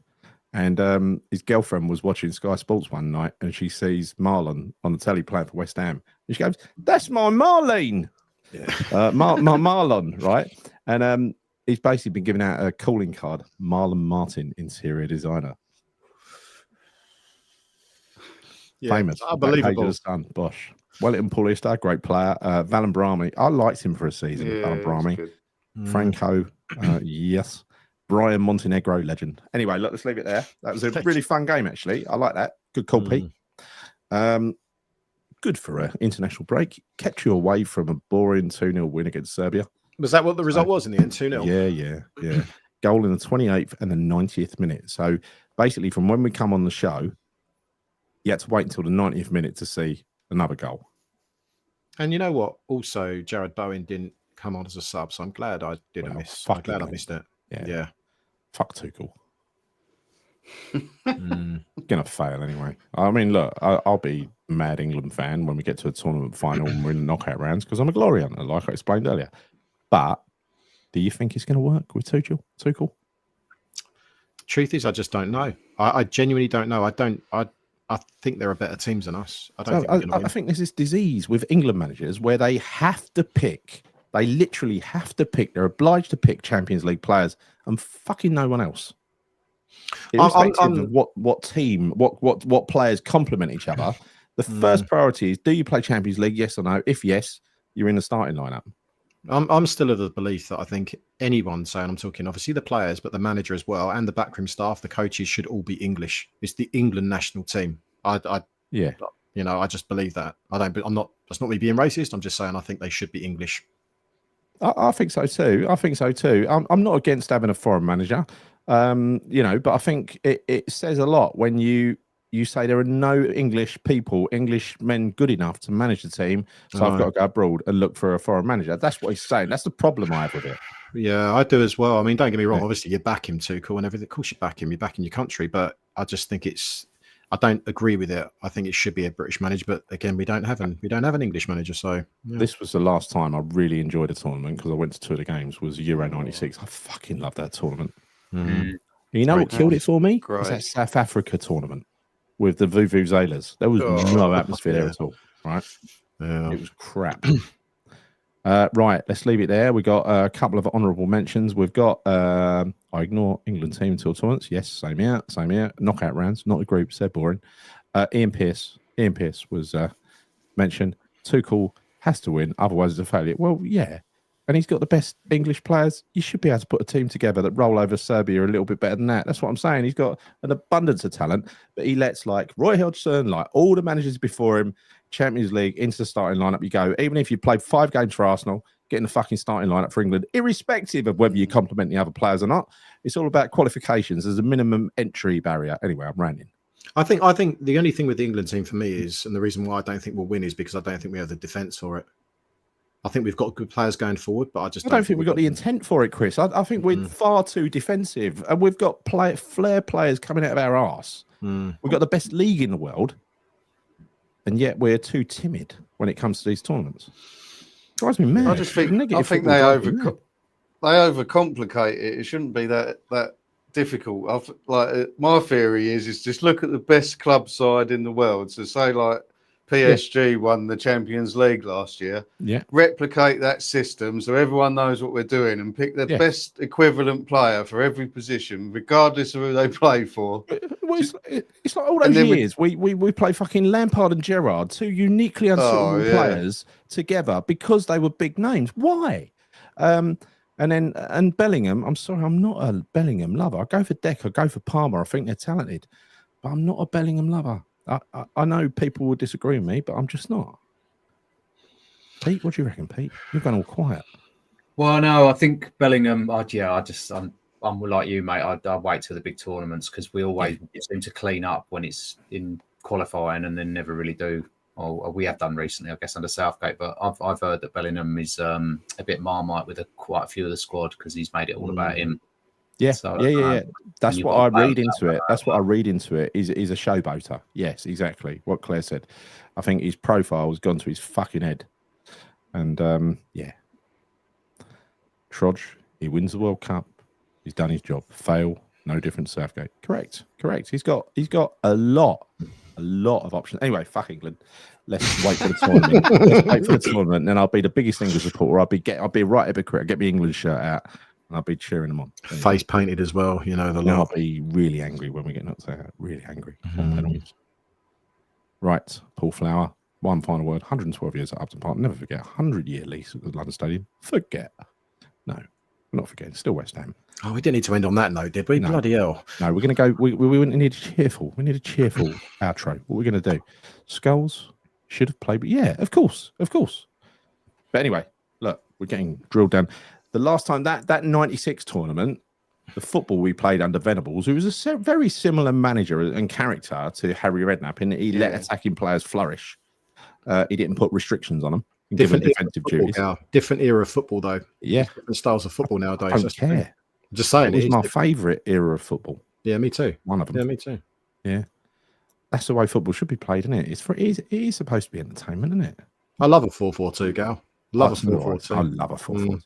and his girlfriend was watching Sky Sports one night, and she sees Marlon on the telly playing for West Ham, and she goes, "That's my Marlene, my Marlon, right?" And he's basically been giving out a calling card, Marlon Martin, interior designer. Famous, unbelievable. Son, Posh, Wellington Paulista, great player. Valen Brahmi, I liked him for a season. Valen Brahmi. Franco, yes. Brian Montenegro, legend. Anyway, look, let's leave it there. That was a really fun game, actually. I like that. Good call, Pete. Good for an international break. Kept you away from a boring 2-0 win against Serbia. Was that what the result was in the end? 2-0? Yeah. Goal in the 28th and the 90th minute. So basically, from when we come on the show, you had to wait until the 90th minute to see another goal. And you know what? Also, Jared Bowen didn't come on as a sub, so I'm glad I didn't miss. I'm glad I missed it. Yeah. Fuck Tuchel. Gonna fail anyway. I mean, look, I'll be a mad England fan when we get to a tournament final and we're in the knockout rounds because I'm a glory hunter, like I explained earlier. But do you think it's going to work with Tuchel? Truth is, I just don't know. I genuinely don't know. I think there are better teams than us. I think there's this disease with England managers where they have to pick. They literally have to pick. They're obliged to pick Champions League players and fucking no one else. Irrespective of what team, what players complement each other, the first priority is: do you play Champions League? Yes or no? If yes, you're in the starting lineup. I'm still of the belief that I think anyone saying, I'm talking obviously the players, but the manager as well, and the backroom staff, the coaches should all be English. It's the England national team. I just believe that. I'm not. That's not me being racist. I'm just saying I think they should be English. I think so too. I'm not against having a foreign manager. But I think it says a lot when you say there are no English men good enough to manage the team, so I've got to go abroad and look for a foreign manager. That's what he's saying. That's the problem I have with it. Yeah, I do as well. I mean, don't get me wrong. Obviously, you back him too, cool and everything. Of course, you back him. You're backing your country, but I just think I don't agree with it. I think it should be a British manager, but again, we don't have an English manager. So yeah. This was the last time I really enjoyed a tournament because I went to 2 of the games. Was Euro '96. I fucking love that tournament. You know what killed it for me? It was that South Africa tournament with the Vuvuzelas. There was no atmosphere there at all, right? Yeah. It was crap. Right, let's leave it there. We got a couple of honourable mentions. We've got I ignore England team until tournaments. Yes, same here. Knockout rounds, not the groups. They're boring. Ian Pearce was mentioned. Tuchel has to win, otherwise it's a failure. Well, yeah. And he's got the best English players. You should be able to put a team together that roll over Serbia a little bit better than that. That's what I'm saying. He's got an abundance of talent, but he lets like Roy Hodgson, like all the managers before him, Champions League into the starting lineup. You go, even if you played 5 games for Arsenal, get in the fucking starting lineup for England, irrespective of whether you compliment the other players or not. It's all about qualifications. There's a minimum entry barrier. Anyway, I'm ranting. I think the only thing with the England team for me is, and the reason why I don't think we'll win is because I don't think we have the defence for it. I think we've got good players going forward, but I don't think we've got the intent for it, Chris. I think we're far too defensive, and we've got flair players coming out of our arse. We've got the best league in the world, and yet we're too timid when it comes to these tournaments. Drives me mad. I think they overcomplicate it. It shouldn't be that difficult. My theory is just look at the best club side in the world. So say like PSG won the Champions League last year. Yeah. Replicate that system so everyone knows what we're doing and pick the best equivalent player for every position, regardless of who they play for. Well, it's like all those years. We play fucking Lampard and Gerrard, 2 uniquely unsuitable players together because they were big names. Why? And Bellingham, I'm sorry, I'm not a Bellingham lover. I go for Deck, I go for Palmer. I think they're talented, but I'm not a Bellingham lover. I know people will disagree with me, but I'm just not. Pete, what do you reckon, Pete? You've gone all quiet. Well, no, I think Bellingham. I'm like you, mate. I wait till the big tournaments because we always seem to clean up when it's in qualifying, and then never really do. Or we have done recently, I guess, under Southgate. But I've heard that Bellingham is a bit Marmite with quite a few of the squad because he's made it all about him. Yeah, yeah. That's what I read into it. That's what I read into it. He's a showboater. Yes, exactly what Claire said. I think his profile has gone to his fucking head. And Trodge, he wins the World Cup. He's done his job. Fail, no different to Southgate. Correct. He's got a lot of options. Anyway, fuck England. Let's wait for the tournament. And then I'll be the biggest English supporter. I'll be a right hypocrite. I'll get my England shirt out. And I'll be cheering them on. Face painted as well, you know. I'll be really angry when we get knocked out. Really angry. Right, Paul Flower. One final word. 112 years at Upton Park. Never forget. 100-year lease at the London Stadium. Forget. No. Not forgetting, still West Ham. Oh, we didn't need to end on that note, did we? No. Bloody hell. No, we're going to go. We need a cheerful. We need a cheerful outro. What we're going to do? Skulls should have played, but yeah, of course. But anyway, look, we're getting drilled down. The last time that 96 tournament, the football we played under Venables, who was a very similar manager and character to Harry Redknapp, in that he let attacking players flourish. He didn't put restrictions on them. Different defensive duties. Different era of football, though. Yeah, different styles of football nowadays. I don't care. Just saying, it was my favourite era of football. Yeah, me too. One of them. Yeah, me too. Yeah, that's the way football should be played, isn't it? It is supposed to be entertainment, isn't it? I love a 4-4-2, Gal. Love a 4-4-2. I love a 4-4-2.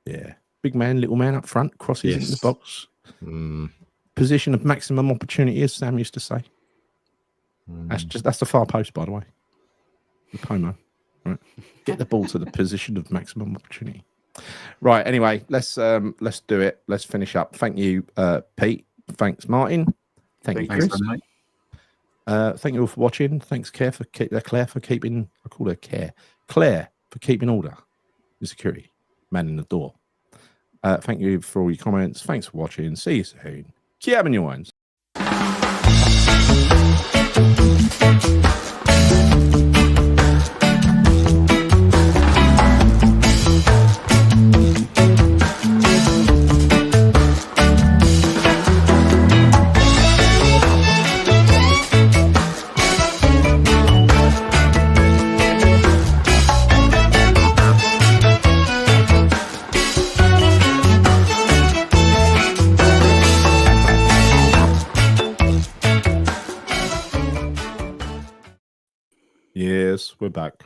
Yeah, big man, little man up front, crosses into the box. Position of maximum opportunity, as Sam used to say. That's the far post, by the way. The Pomo. Right. Get the ball to the position of maximum opportunity. Right. Anyway, let's do it. Let's finish up. Thank you, Pete. Thanks, Martin. Thank you, Chris. Thank you all for watching. Thanks, Claire for keeping. I call her Claire for keeping order. The security man in the door. Thank you for all your comments. Thanks for watching. See you soon. Kia ones. Yes, we're back.